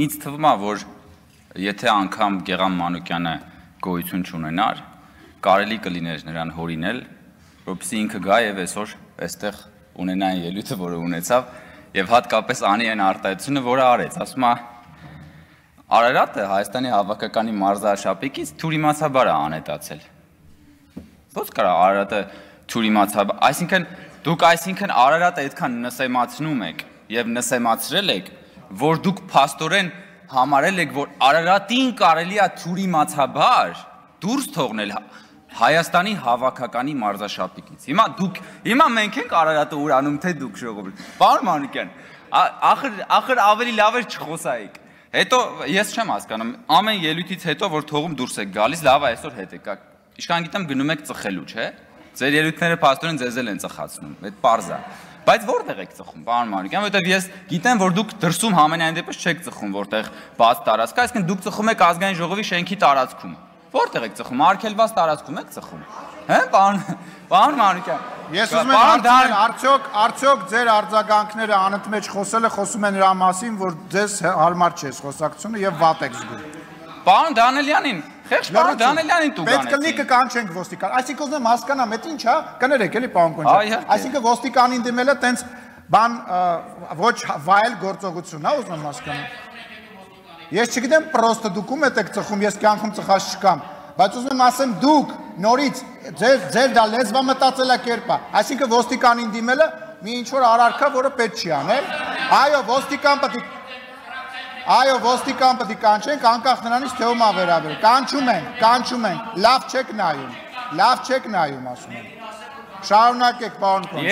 ինձ թվում է, որ եթե անգամ Գեղամ Մանուկյանը գոյություն չունենար, կարելի կլիներ նրան հորինել, որպեսզի ինքը գա եւ այսօր այստեղ ունենա այն ելույթը, որը ունեցավ, եւ հատկապես անի այն արտահայտությունը, որը արեց, ասում է Արարատը Հայաստանի հավաքականի մարզաշապիկից թյուրիմացաբար է անհետացել։ Ո՞նց կարա Արարատը թյուրիմացաբար, այսինքն Արարատը այդքան նսեմացնում եք եւ նսեմացրել եք, որ դուք փաստորեն համարել եք, որ Արարատին կարելի է թյուրիմացաբար դուրս թողնել Հայաստանի հավաքականի մարզաշապիկից։ Հիմա մենք ենք Արարատը ուրանում, թե դուք ժողովուրդ։ Պարոն Մանուկյան, ախր ավելի լավ էր չխոսայիք։ Հետո ես չեմ հասկանում, ամեն ելույթից հետո որ թողում դուրս եք գալիս, լավ է այսօր հետ եկա։ Իշքան գիտեմ գնում եք ծխելու, չէ՞։ Ձեր ելույթները փաստորեն ձեզ էլ են ծխացնում, այդ պարզ է։ Բայց որտեղ եք ծխում, պարոն Մանուկյան, որովհետև ես գիտեմ, որ դուք դրսում համենայն դեպս չեք ծխում, որտեղ բաց տարածք է, այսինքն դուք ծխում եք ազգային ժողովի շենքի տարածքում։ Որտեղ եք ծխում, արգելված տարածքում եք ծխում։ Հա, պարոն Մանուկյան։ Ես ուզում եմ հարցնել, արդյոք ձեր արձագանքները անընդմեջ խոսում են նրա մասին, որ ձեզ հարմար չէ խոսակցությունը եւ վատ եք զգում։ Պարոն Դանելյանին, խեղճ պարոն Դանելյանին դու գանեք։ Պետք կլինի կկանչենք ոստիկան։ Այսինքն ուզում եմ հասկանամ, այդ ի՞նչ է, կներեք էլի պարոն Կոնչյան։ Այսինքն ոստիկանին դիմելը տենց բան ոչ վայել գործողություն է, ուզում եմ հասկանամ։ Ես չգիտեմ, պրոստը դուք ում եք ծխում, ես կյանքում ծխած չկամ, բայց ուզում եմ ասեմ դուք նորից ձեր դա լեզվամտածելակերպ է, այսինքն ոստիկանին դիմելը մի ինչ-որ արարքա, որը պետք չի անել, այո, ոստիկան պետք է կանչենք, անկախ նրանից թե ում է վերաբերում, կանչում ենք, լավ չեք նայում, ասում եմ, շարունակեք, պարոն Կոնչյան։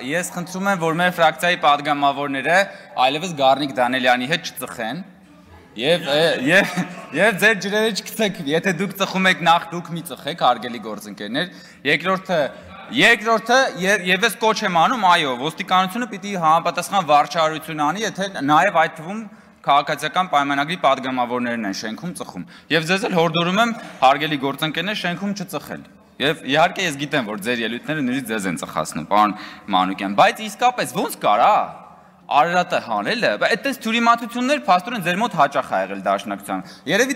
Ես խնդրում եմ, որ մեր ֆրակցիայի պատգամավորները այլևս Գառնիկ Դանելյանի հետ չծխեն եւ ձեր ջրերը չգցեք, եթե դուք ծխում եք նախ դուք մի ծխեք, հարգելի գործընկերներ, երկրորդը եւ ես կոչ եմ անում, այո, ոստիկանությունը պիտի համապատասխան վարչարություն անի, եթե նաեւ այդ թվում քաղաքացիական պայմանագրի պատգամավորներն են շենքում ծխում եւ ձեզ էլ հորդորում եմ, հարգելի գործընկերներ, շենքում չծխել։ Եվ իհարկե ես գիտեմ, որ ձեր ելույթները նույնիսկ ձեզ են ծխացնում, պարոն Մանուկյան, բայց իսկապես ոնց կարա Արարատը հանելը, այդտես թյուրիմացություններ փաստորեն ձեր մոտ հաճախ ա եղել դաշնակցության։ Երևի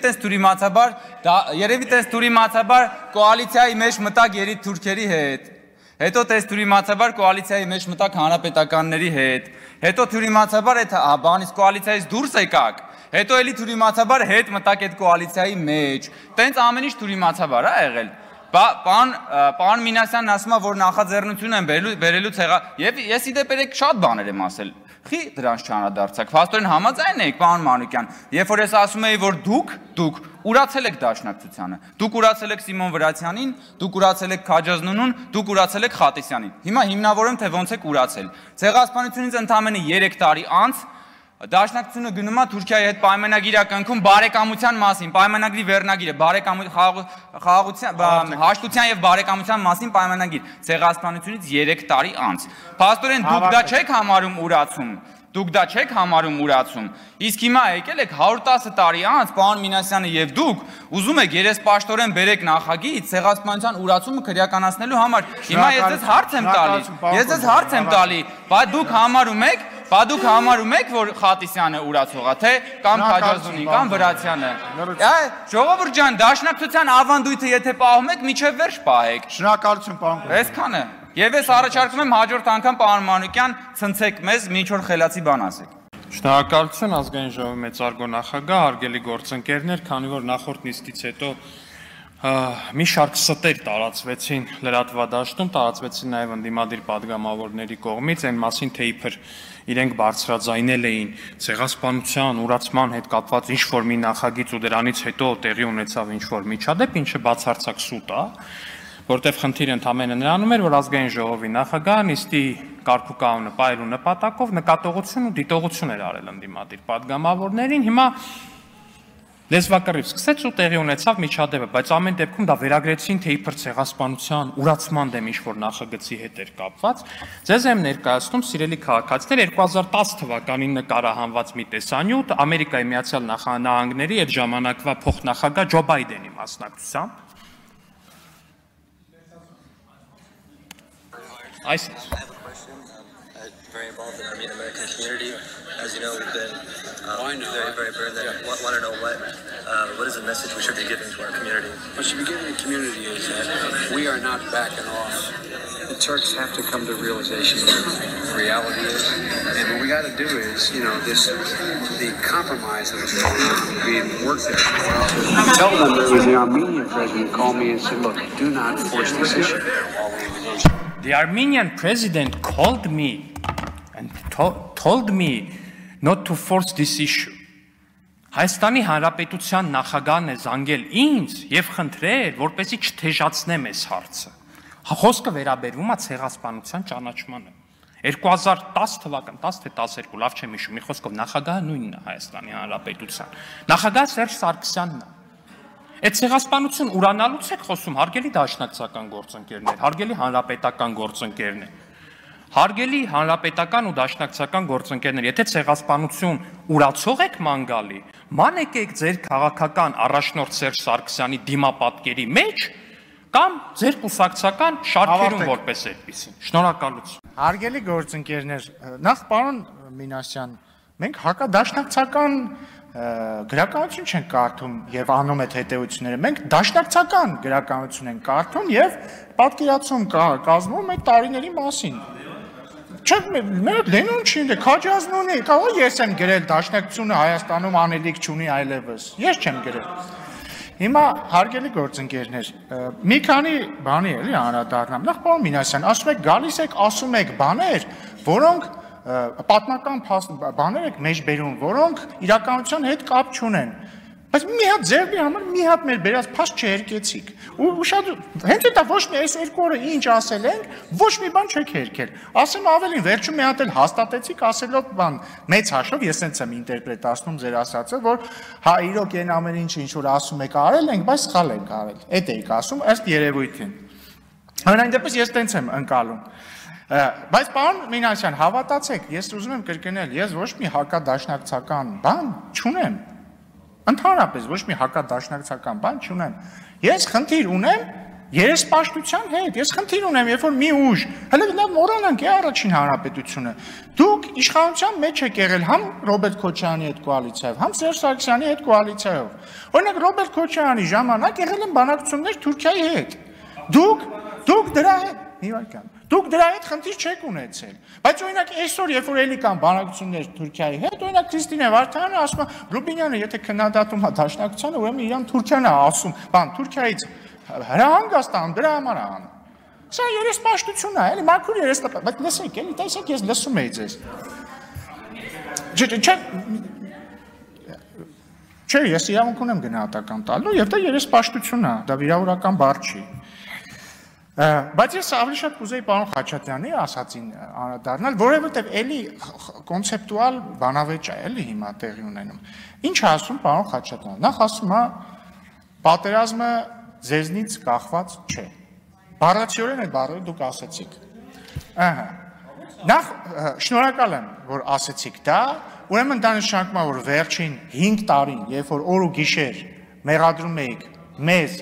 տես թյուրիմացաբար կոալիցիայի մեջ մտակ երիտ թուրքերի հետ, հետո տես թյուրիմացաբար կոալիցիայի մեջ մտակ հանրապետականների հետ, հետո թյուրիմացաբար այդ բանից կոալիցիայից դուրս եկաք, հետո էլի թյուրիմացաբար հետ մտակ այդ կոալիցիայի մեջ, տենց ամեն ինչ թյուրիմացաբար ա եղել։ Պարոն Մինասյանն ասում է, որ նախաձեռնություն են բերելու եւ ես իդեպ երեք շատ բաներ եմ ասել։ Խի դրանց չանդրադարձակ։ Փաստորեն համաձայն եք, պարոն Մանուկյան, երբ որ ես ասում էի, որ դուք ուրացել եք դաշնակցությանը, դուք ուրացել եք Սիմոն Վրացյանին, դուք ուրացել եք Քաջազնունուն, դուք ուրացել եք Խատիսյանին։ Հիմա հիմնավորեմ, թե ոնց եք ուրացել։ Ցեղասպանությունից ընդամենը 3 տարի անց Դաշնակցությունը գնում է Թուրքիայի հետ պայմանագիր կնքում բարեկամության մասին, պայմանագրի վերնագիրը, հաշտության եւ բարեկամության մասին պայմանագիր, ցեղասպանությունից 3 տարի անց։ Փաստորեն դուք դա չեք համարում ուրացում, իսկ հիմա եկել եք 110 տարի անց, պարոն Մինասյանը եւ դուք ուզում եք երեսպաշտորեն բերեք նախագիծ ցեղասպանության ուրացումը քրեականացնելու համար։ Հիմա ես ձեզ հարց եմ տալի, բայց դուք համարում եք, որ Խատիսյանը ուրացող է, թե կամ Քաջազնունին, կամ Վրացյանը։ Ժողովուրդ ջան, դաշնակցության ավանդույթը եթե պահում եք, միջև վերջ պահեք։ Շնորհակալություն, պարոն Կոնչյան։ Այսքանը։ Եվ ես առաջարկում եմ հաջորդ անգամ պարոն Մանուկյան ցնցեք մեզ, մի ինչ-որ խելացի բան ասեք։ Շնորհակալություն, ազգային ժողովի մեծարգո նախագահ, հարգելի գործընկերներ, քանի որ նախորդ նիստից հետո մի շարք ստեր տարածվեցին լրատվադաշտում, տարածվեցին նաև ընդդիմադիր պատգամավորների կողմից, այն մասին, թե իբր իրենք բարձրաձայնել էին ցեղասպանության ուրացման հետ կապված ինչ-որ մի նախագիծ ու դրանից հետո տեղի ունեցավ ինչ-որ միջադեպ, ինչը բացարձակ սուտ է, որտեղ խնդիրը ընդամենը նրանում էր, որ ազգային ժողովի նախագահը նիստի կարգ ու կանոնը պահելու նպատակով նկատողություն ու դիտողություն էր արել ընդդիմադիր պատգամավորներին, հիմա լեզվակռիվ սկսեց ու տեղի ունեցավ միջադեպը, բայց ամեն դեպքում դա վերագրեցին, թե իբր ցեղասպանության ուրացման դեմ ինչ-որ նախագծի հետ էր կապված։ Ձեզ եմ ներկայացնում, սիրելի քաղաքացիներ, 2010 թվականին նկարահանված մի տեսանյութ Ամերիկայի Միացյալ Նահանգների այդ ժամանակվա փոխնախագահ Ջո Բայդենի մասնակցությամբ։ very involved in the Armenian American community. As you know, we've been very burned there. Want to know what is the message we should be giving to our community? What should be giving the community is that we are not backing off. The Turks have to come to the realization of what reality is, and what we got to do is, the compromise that was being worked at. Tell them that when the Armenian president called me and said, "Look, do not force this issue." The Armenian president called me and told me not to force this issue. Հայաստանի Հանրապետության նախագահն է զանգել ինձ եւ խնդրել, որպեսզի չթեժացնեմ այս հարցը։ Խոսքը վերաբերվում է ցեղասպանության ճանաչմանը։ 2010 թվական, 10 թե 12, լավ չեմ հիշում, մի խոսքով նախագահը նույնն է Հայաստանի Հանրապետության։ Նախագահ Սերժ Սարգսյանն է։ Այդ ցեղասպանություն ուրանալուց եք խոսում, հարգելի դաշնակցական գործընկերներ, հարգելի հանրապետական գործընկերներ։ Հարգելի հանրապետական ու դաշնակցական գործընկերներ, եթե ցեղասպանություն ուրացող եք ման գալի, ման եկեք ձեր քաղաքական առաջնորդ Սերժ Սարգսյանի դիմապատկերի մեջ կամ ձեր կուսակցական շարքերում որպես այդպեսին։ Շնորհակալություն։ Հարգելի գործընկերներ, նախ պարոն Մինասյան, մենք հակադաշնակցական գրականություն չենք կարդում եւ անում այդ հետեւությունները, մենք դաշնակցական գրականություն ենք կարդում եւ պատկերացում կազմում այդ տարիների մասին։ Չէ, մեր Լենին չի, Քաջազն ունի, կարող ես եմ գրել դաշնակցությունը Հայաստանում անելիք չունի այլևս։ Ես չեմ գրել։ Հիմա հարգելի գործընկերներ, մի քանի բանի էլի անդրադառնամ։ Նախ պարոն Մինասյան, ասում եք գալիս եք, ասում եք բաներ, որոնք պատմական բաներ եք մեջ բերում, որոնք իրականության հետ կապ չունեն։ Բայց մի հատ ձերբի համար մի հատ մեր բերած փաստ չհերկեցիք։ Ու շատ հենց դա ոչ մի այս երկու օրը ինչ ասել ենք, ոչ մի բան չեք հերկել։ Ասեմ ավելին, վերջում մի հատ էլ հաստատեցիք ասելով բան, մեծ հաշվով ես հենց եմ ինտերպրետացնում ձեր ասածը, որ հա իրոք այն ամեն ինչը ինչ որ ասում եք արել ենք, բայց սխալ ենք արել։ Էդ էիք ասում ըստ երևույթին։ Այնուհետև դեպս ես տենց եմ ընկալում։ Բայց պարոն Մինասյան, հավատացեք, ես ուզում եմ կրկնել, ես ոչ մի հակադաշնակցական բան չունեմ։ Ընդհանրապես ոչ մի հակադաշնակցական բան չունեմ։ Ես խնդիր ունեմ երեսպաշտության հետ։ Ես խնդիր ունեմ, երբ որ մի ուժ, հələ լավ մոռանանք առաջին հանրապետությունը։ Դուք իշխանության մեջ եք եղել համ Ռոբերտ Քոչարյանի հետ կոալիցիայով, համ Սերժ Սարգսյանի հետ կոալիցիայով։ Օրինակ Ռոբերտ Քոչարյանի ժամանակ եղել են բանակցություններ Թուրքիայի հետ։ Դուք դրա հետ Դուք դրա հետ խնդիր չեք ունեցել։ Բայց օրինակ այսօր, երբ որ էլի կան բանակցություններ Թուրքիայի հետ, օրինակ Քրիստինե Վարդանյանը ասում է, Ռուբինյանը եթե քննադատում է դաշնակցությանը, ուրեմն իրան Թուրքիան է ասում, բան Թուրքիայից հրահանգաստան դրա համար է անում։ Սա երեսպաշտությունն է, էլի մաքուր երեսպաշտ, բայց լսեք, էլի տեսեք, ես լսում եի ձեզ։ Չէ, ես իրավունք ունեմ գնահատական տալու, եւ դա երեսպաշտությունն է, դա վիրավորական բառ չի։ Բայց ես ավելի շատ կուզեի պարոն Խաչատրյանի ասածին անդրադառնալ, որովհետև էլի կոնցեպտուալ բանավեճ է, էլի հիմա տեղի ունենում։ Ինչ է ասում պարոն Խաչատրյանը։ Նախ ասում է պատերազմը ձեզնից կախված չէ։ Բառացիորեն այդ բառերը դուք ասացիք։ Ահա։ Նախ շնորհակալ եմ, որ ասացիք դա, ուրեմն դա նշանակում է, որ վերջին 5 տարին, երբ որ օր ու գիշեր մեղադրում էիք մեզ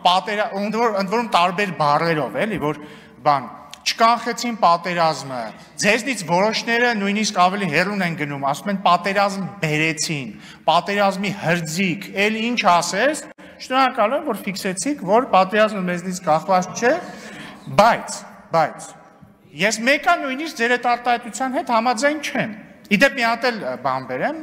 ընդ որում տարբեր բառերով, էլի, որ բան չկանխեցին պատերազմը, ձեզնից որոշները նույնիսկ ավելի հեռուն են գնում, ասում են պատերազմ բերեցին, պատերազմի հրձիկ, էլ ինչ ասես, շնորհակալ եմ, որ ֆիքսեցիք, որ պատերազմը մեզնից կախված չէ, բայց ես մեկը նույնիսկ ձեր այդ արտահայտության հետ համաձայն չեմ։ Իդեպ մի հատ էլ բան բերեմ,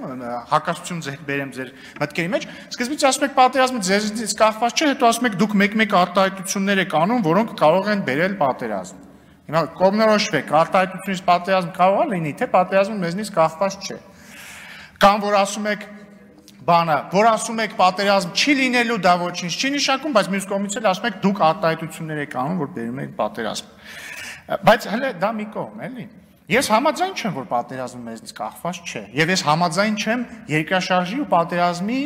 հակասություն ձեր բերեմ ձեր մտքերի մեջ, սկզբից ասում եք պատերազմը ձեզնից կախված չէ, հետո ասում եք դուք մեկ-մեկ արտահայտություններ եք անում, որոնք կարող են բերել պատերազմ։ Հիմա կողմնորոշվեք, արտահայտությունից պատերազմ կարող է լինի, թե պատերազմը մեզնից կախված չէ։ Կամ որ ասում եք բանը, որ ասում եք պատերազմ չի լինելու, դա ոչինչ չի նշանակում, բայց մյուս կողմից էլ ասում եք դուք արտահայտություններ եք անում, որ բերում եք պատերազմ։ Բայց հələ դա մի կողմ, էլի։ Ես համաձայն չեմ, որ պատերազմը մեզնից կախված չէ, եւ ես համաձայն չեմ երկրաշարժի ու պատերազմի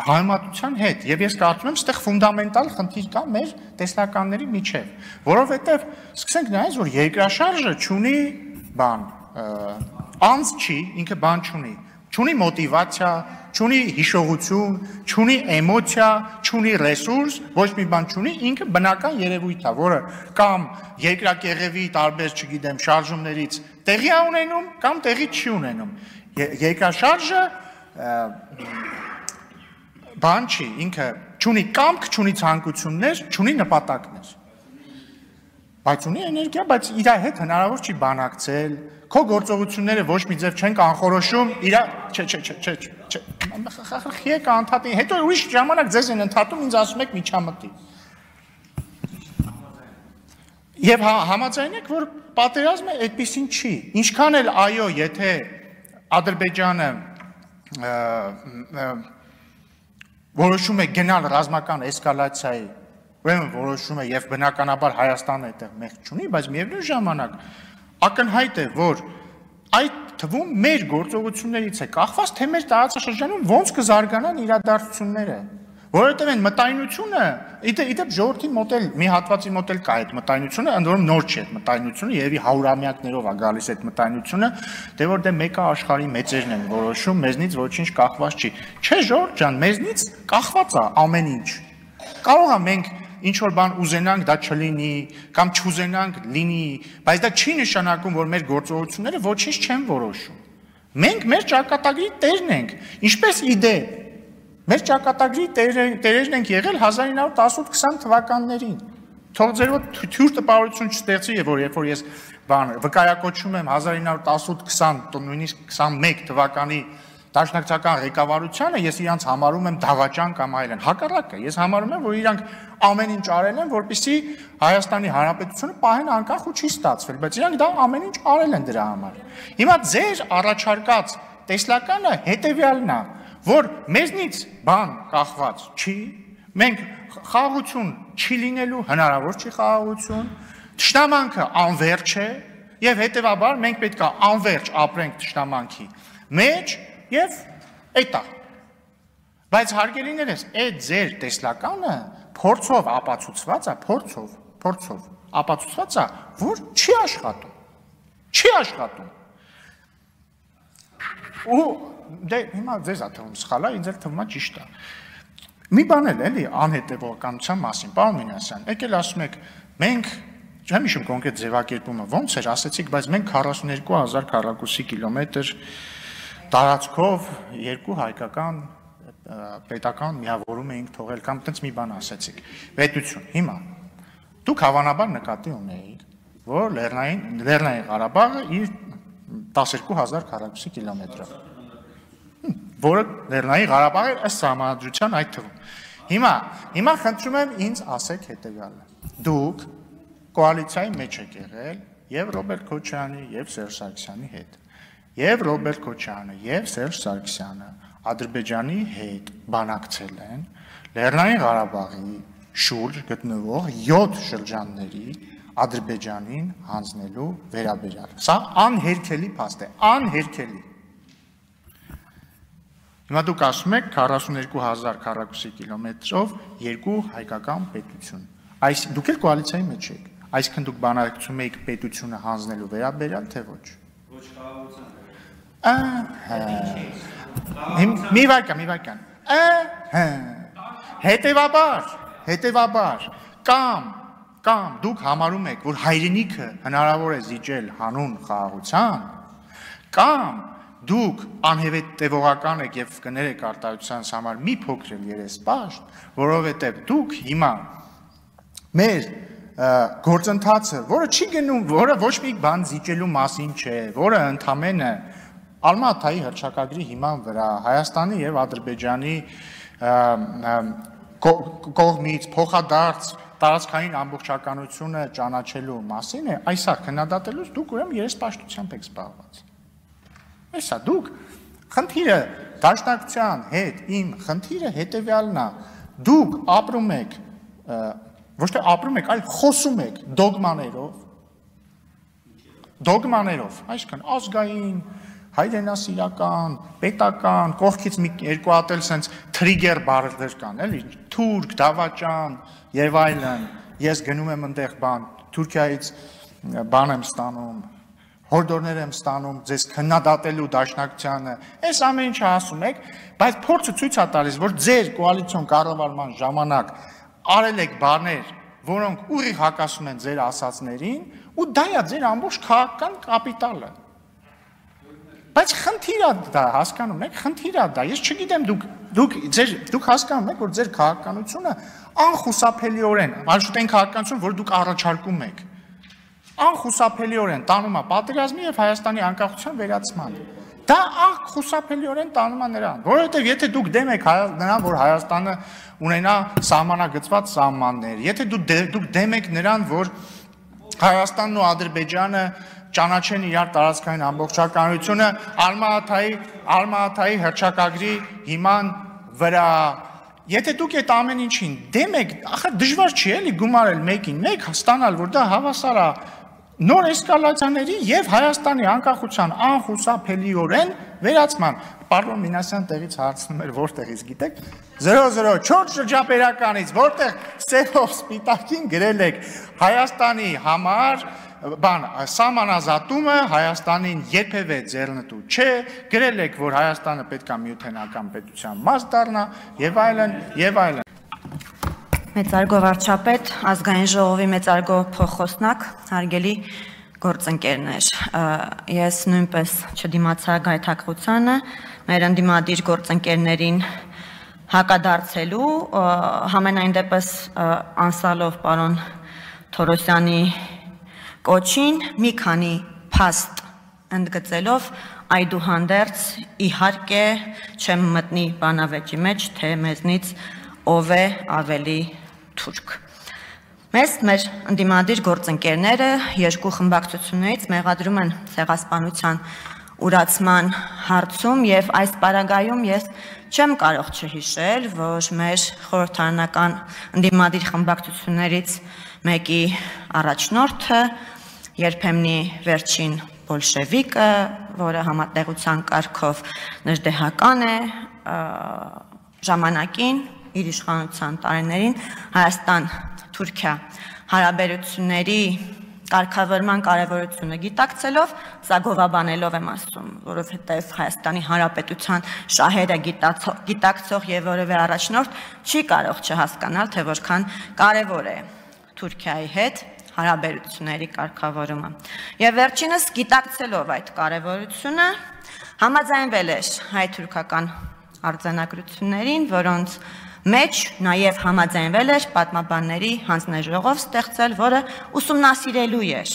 համեմատության հետ, եւ ես կարծում եմ, այստեղ ֆունդամենտալ խնդիր կա մեր տեսլականների միջեւ, որովհետեւ սկսենք նայել, որ երկրաշարժը չունի բան, անց չի, ինքը բան չունի, չունի մոտիվացիա, չունի հիշողություն, չունի էմոցիա, չունի ռեսուրս, ոչ մի բան չունի, ինքը բնական երևույթ է, որը կամ երկրակեղևի տարբեր, չգիտեմ, շարժումներից տեղի է ունենում, կամ տեղի չի ունենում։ Երկրաշարժը բան չի, ինքը չունի կամք, չունի ցանկություններ, չունի նպատակներ։ Բայց ունի էներգիա, բայց իր հետ հնարավոր չի բանակցել, քո գործողությունները ոչ մի ձև չեն կանխորոշում, եք անդհատի, հետո ուրիշ ժամանակ ձեզ են ընդհատում, ինձ ասում եք միջամտի։ Եվ համաձայն եք, որ պատերազմը այդպիսին չի, ինչքան էլ այո, եթե Ադրբեջանը որոշում է գնալ ռազմական էսկալացիայի, ուրեմն որոշում է եւ բնականաբար Հայաստանը այդտեղ մեղք չունի, բայց միևնույն ժամանակ ակնհայտ է, որ այդ թվում մեր գործողություններից է կախված, թե մեր տարածաշրջանում ոնց կզարգանան իրադարձությունները, որովհետեւ այն մտայնությունը, իդեպ ժողովրդի մոտ էլ մի հատվածի մոտ էլ կա այդ մտայնությունը, ընդ որում նոր չի այդ մտայնությունը, երևի հարյուրամյակներով է գալիս այդ մտայնությունը, դե որ դե մեկը աշխարհի մեծերն են որոշում, մեզնից ոչինչ կախված չի։ Չէ, ժողովուրդ ջան, մեզնից կախված է ամեն ինչ։ Կարող է մենք ինչ որ բան ուզենանք, դա չլինի, կամ չուզենանք լինի, բայց դա չի նշանակում, որ մեր գործողությունները ոչինչ չեն որոշում։ Մենք մեր ճակատագրի տերն ենք, ինչպես իդեպ, մեր ճակատագրի տերերն ենք եղել 1918-20 թվականներին։ Թող ձեր մոտ թյուր տպավորություն չստեղծի, որ երբ որ ես վկայակոչում եմ 1918-20, նույնիսկ 21 թվականի դաշնակցական ղեկավարությանը, ես իրանց համարում եմ դավաճան կամ այլն։ Հակառակը, ես համարում եմ, որ իրանք ամեն ինչ արել են, որպեսզի Հայաստանի Հանրապետությունը պահեն անկախ ու չի ստացվել, բայց իրանք դա ամեն ինչ արել են դրա համար։ Հիմա ձեր առաջարկած տեսլականը հետևյալն է, որ մեզնից բան կախված չի, մենք խաղաղություն չի լինելու, հնարավոր չի խաղաղություն, թշնամանքը անվերջ է, եւ հետեւաբար մենք պետք է անվերջ ապրենք թշնամանքի մեջ եւ էտա։ Բայց հարգելիներս, այդ ձեր տեսլականը փորձով ապացուցված է, փորձով ապացուցված է, որ չի աշխատում։ Չի աշխատում։ Ու դե հիմա ձեզ է թվում սխալ է, ինձ էլ թվում է ճիշտ է։ Մի բան էլ էլի անհետևողականության մասին, պարոն Մինասյան, եկել ասում եք, մենք չեմ հիշում կոնկրետ ձևակերպումը ոնց էր, ասեցիք, բայց մենք 42000 քառակուսի կիլոմետր տարածքով երկու հայկական պետական միավորում էինք թողել կամ տենց մի բան ասեցիք։ Պետություն, հիմա դուք հավանաբար նկատի ունեիք, որ Լեռնային Ղարաբաղը իր 12000 քառակուսի կիլոմետրով, որը Լեռնային Ղարաբաղը ըստ սահմանադրության այդ թվում։ Հիմա խնդրում եմ ինձ ասեք հետևյալը։ Դուք կոալիցիայի մեջ եք եղել եւ Ռոբերտ Քոչարյանի եւ Սերժ Սարգսյանի հետ։ Եվ Ռոբերտ Քոչարյանը եւ Սերժ Սարգսյանը Ադրբեջանի հետ բանակցել են Լեռնային Ղարաբաղի շուրջ գտնվող 7 շրջանների Ադրբեջանին հանձնելու վերաբերյալ։ Սա անհերքելի փաստ է, անհերքելի։ Հիմա դուք ասում եք 42000 քառակուսի կիլոմետրով երկու հայկական պետություն։ Այս դուք էլ կոալիցիայի մեջ եք։ Այսինքն դուք բանակցում եք պետությունը հանձնելու վերաբերյալ, թե ոչ։ Ոչ Մի վայրկյան, հետևաբար, կամ դուք համարում եք, որ հայրենիքը հնարավոր է զիջել հանուն խաղաղության, կամ դուք անհետևողական եք եւ կներեք արտահայտության համար մի փոքր երեսպաշտ, որովհետեւ դուք հիմա մեր գործընթացը, որը չի գնում, որը ոչ մի բան զիջելու մասին չէ, որը ընդամենը Ալմատայի հռչակագրի հիման վրա Հայաստանի եւ Ադրբեջանի կողմից փոխադարձ տարածքային ամբողջականությունը ճանաչելու մասին է, այսա քննադատելուց դուք ուրեմն երեսպաշտությամբ եք զբաղված։ Այսա դուք խնդիրը դաշնակցության հետ իմ խնդիրը հետեւյալն է, դուք ապրում եք ոչ թե ապրում եք, այլ խոսում եք դոգմաներով, այսինքն ազգային հայրենասիրական, պետական, կողքից մի երկու հատ էլ սենց թրիգեր բառեր կան, էլի, թուրք, դավաճան եւ այլն։ Ես գնում եմ այնտեղ բան, Թուրքիայից բան եմ ստանում, հորդորներ եմ ստանում ձեզ քննադատելու դաշնակցությանը, այս ամեն ինչը ասում եք, բայց փորձը ցույց է տալիս, որ ձեր կոալիցիոն կառավարման ժամանակ արել եք բաներ, որոնք ուղիղ հակասում են ձեր ասածներին, ու դա է ձեր ամբողջ քաղաքական կապիտալը։ Բայց խնդիրը դա հասկանում եք, խնդիրը դա, ես չգիտեմ դուք հասկանում եք, որ ձեր քաղաքականությունը անխուսափելիորեն, այլշուտ այն քաղաքականություն, որ դուք առաջարկում եք, անխուսափելիորեն տանում է պատերազմի եւ Հայաստանի անկախության վերացման։ Դա անխուսափելիորեն տանում է նրան, որովհետեւ եթե դուք դեմ եք նրան, որ Հայաստանը ունենա սահմանագծված սահմաններ, եթե դուք դեմ եք նրան, որ Հայաստանն ու Ադրբեջանը ճանաչեն իրար տարածքային ամբողջականությունը Ալմա-Աթայի հռչակագրի հիման վրա, եթե դուք այդ ամեն ինչին դեմ եք, ախր դժվար չի էլի գումարել մեկին մեկ, ստանալ, որ դա հավասար է նոր էսկալացիաների եւ Հայաստանի անկախության անխուսափելիորեն վերացման։ Պարոն Մինասյան տեղից հարցնում էր, որտեղից գիտեք, 004 շրջապերականից, որտեղ սևով սպիտակին գրել եք Հայաստանի համար սահմանազատումը Հայաստանին երբևէ ձեռնտու չէ, գրել եք, որ Հայաստանը պետք է միութենական պետության մաս դառնա եւ այլն եւ այլն։ Մեծարգո վարչապետ, ազգային ժողովի մեծարգո փոխխոսնակ, հարգելի գործընկերներ, ես նույնպես չդիմացա գայթակղությանը, մեր ընդդիմադիր գործընկերներին հակադարձելու, համենայն դեպս անսալով պարոն Թորոսյանի կոչին մի քանի փաստ ընդգծելով այդուհանդերձ իհարկե չեմ մտնի բանավեճի մեջ, թե մեզնից ով է ավելի թուրք։ Մեզ մեր ընդդիմադիր գործընկերները երկու խմբակցություններից մեղադրում են ցեղասպանության ուրացման հարցում եւ այս պարագայում ես չեմ կարող չհիշել, որ մեր խորհրդարանական ընդդիմադիր խմբակցություններից մեկի առաջնորդը, երբեմնի վերջին բոլշևիկը, որը համատեղության կարգով նժդեհական է, ժամանակին իր իշխանության տարիներին Հայաստան-Թուրքիա հարաբերությունների կարգավորման կարևորությունը գիտակցելով, սա գովաբանելով եմ ասում, որովհետև Հայաստանի Հանրապետության շահերը գիտակցող եւ որևէ առաջնորդ չի կարող չհասկանալ, թե որքան կարևոր է Թուրքիայի հետ հարաբերությունների կարգավորումը։ Եվ վերջինս գիտակցելով այդ կարևորությունը համաձայնվել էր հայ-թուրքական արձանագրություններին, որոնց մեջ նաև համաձայնվել էր պատմաբանների հանձնաժողով ստեղծել, որը ուսումնասիրելու էր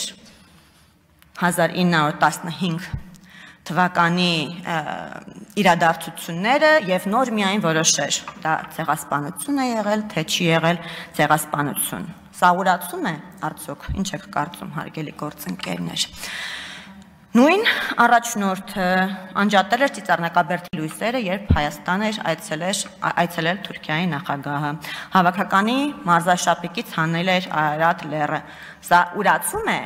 1915 թվականի իրադարձությունները եւ նոր միայն որոշեր, դա ցեղասպանություն է եղել, թե չի եղել ցեղասպանություն։ Սա ուրացում է արդյոք, ինչ եք կարծում, հարգելի գործընկերներ։ Նույն առաջնորդը անջատել էր ծիծեռնակաբերդի լույսերը, երբ Հայաստան էր այցելել Թուրքիայի նախագահը։ Հավաքականի մարզաշապիկից հանել էր Արարատ լեռը։ Սա ուրացում է,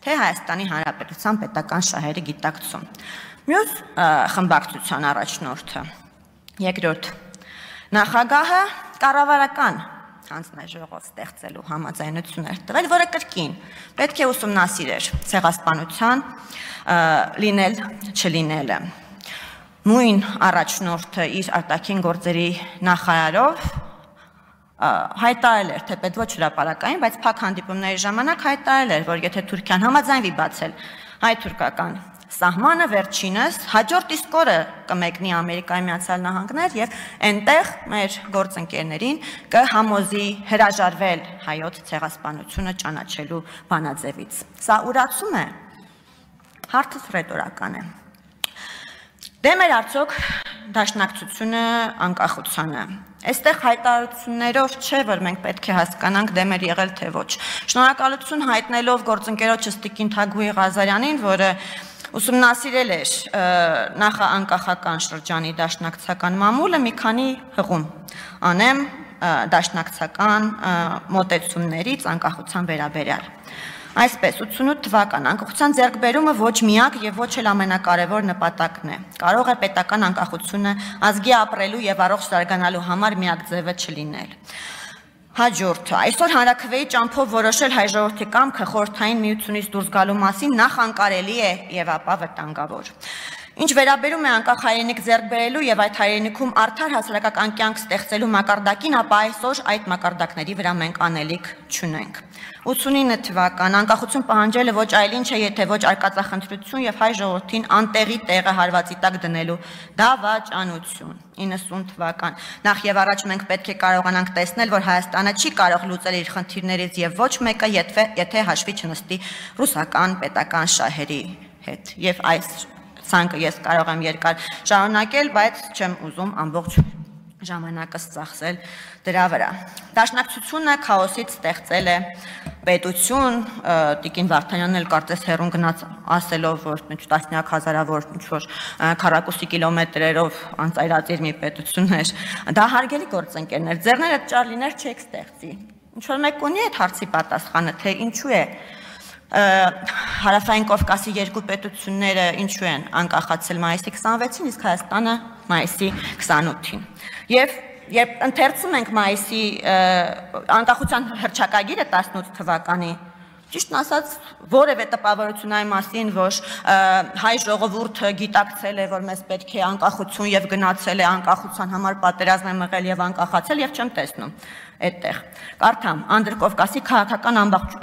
թե Հայաստանի Հանրապետության պետական շահերի գիտակցում։ Մյուս խմբակցության առաջնորդը, երկրորդ նախագահը կառավարական հանձնաժողով ստեղծելու համաձայնություններ տվել, որը կրկին պետք է ուսումնասիրեր ցեղասպանության լինել չլինելը։ Նույն առաջնորդը իր արտաքին գործերի նախարարով հայտարարել էր, թեպետ ոչ հրապարակային, բայց փակ հանդիպումների ժամանակ հայտարարել էր, որ եթե Թուրքիան համաձայնվի բացել հայ-թուրքական սահմանը, վերջինս հաջորդ իսկ օրը կմեկնի Ամերիկայի Միացյալ Նահանգներ եւ այնտեղ մեր գործընկերներին կհամոզի հրաժարվել հայոց ցեղասպանությունը ճանաչելու բանաձևից։ Սա ուրացում է, հարցս ռետորական է։ Դեմ էր արդյոք դաշնակցությունը անկախությանը։ Այստեղ հայտարարություններով չէ, որ մենք պետք է հասկանանք դեմ էր եղել թե ոչ։ Շնորհակալություն հայտնելով գործընկերոջս Տիկին Թագուհի Ղազարյանին, որը ուսումնասիրել էր նախաանկախական շրջանի դաշնակցական մամուլը, մի քանի հղում անեմ դաշնակցական մոտեցումներից անկախության վերաբերյալ։ Այսպես 88 թվական անկախության ձեռքբերումը ոչ միակ եւ ոչ էլ ամենակարևոր նպատակն է։ Կարող է պետական անկախությունը ազգի ապրելու եւ առողջ զարգանալու համար միակ ձևը չլինել։ Հաջորդը այսօր հանրաքվեի ճամփով որոշել հայ ժողովրդի կամքը խորհրդային միությունից դուրս գալու մասին նախանկարելի է եւ ապա վտանգավոր։ Ինչ վերաբերում է անկախ հայրենիք ձեռք բերելու եւ այդ հայրենիքում արդար հասարակական կյանք ստեղծելու մակարդակին, ապա այսօր այդ մակարդակների վրա մենք անելիք չունենք։ 89 թվական անկախություն պահանջելը ոչ այլ ինչ է, եթե ոչ արկածախնդրություն եւ հայ ժողովրդին անտեղի տեղը հարվածի տակ դնելու դավաճանություն։ 90 թվական նախ եւ առաջ մենք պետք է կարողանանք տեսնել, որ Հայաստանը չի կարող լուծել իր խնդիրներից եւ ոչ մեկը եթե հաշվի չնստի ռուսական պետական շահերի հետ։ Եվ այս ցանկը ես կարող եմ երկար շարունակել, բայց չեմ ուզում ամբողջ ժամանակս ծախսել դրա վրա։ Դաշնակցությունը քաոսից ստեղծել է պետություն, Տիկին Վարդանյանն էլ կարծես հեռուն գնաց ասելով, որ տասնյակ հազարավոր ինչ-որ քառակուսի կիլոմետրերով անծայրածիր մի պետություն էր։ Դա հարգելի գործընկերներ, ձեռները ճարլիներ չեք ստեղծի։ Ինչ-որ մեկ ունի այդ հարցի պատասխանը, թե ինչու է Հարավային Կովկասի երկու պետությունները ինչու են անկախացել մայիսի 26-ին, իսկ Հայաստանը մայիսի 28-ին։ Եվ երբ ընթերցում ենք մայիսի անկախության հռչակագիրը 18 թվականի, ճիշտն ասած, որևէ տպավորություն այն մասին, որ հայ ժողովուրդը գիտակցել է, որ մեզ պետք է անկախություն եւ գնացել է անկախության համար պատերազմ է մղել եւ անկախացել եւ չեմ տեսնում այդտեղ։ Կարդամ Անդրկովկասի քաղաքական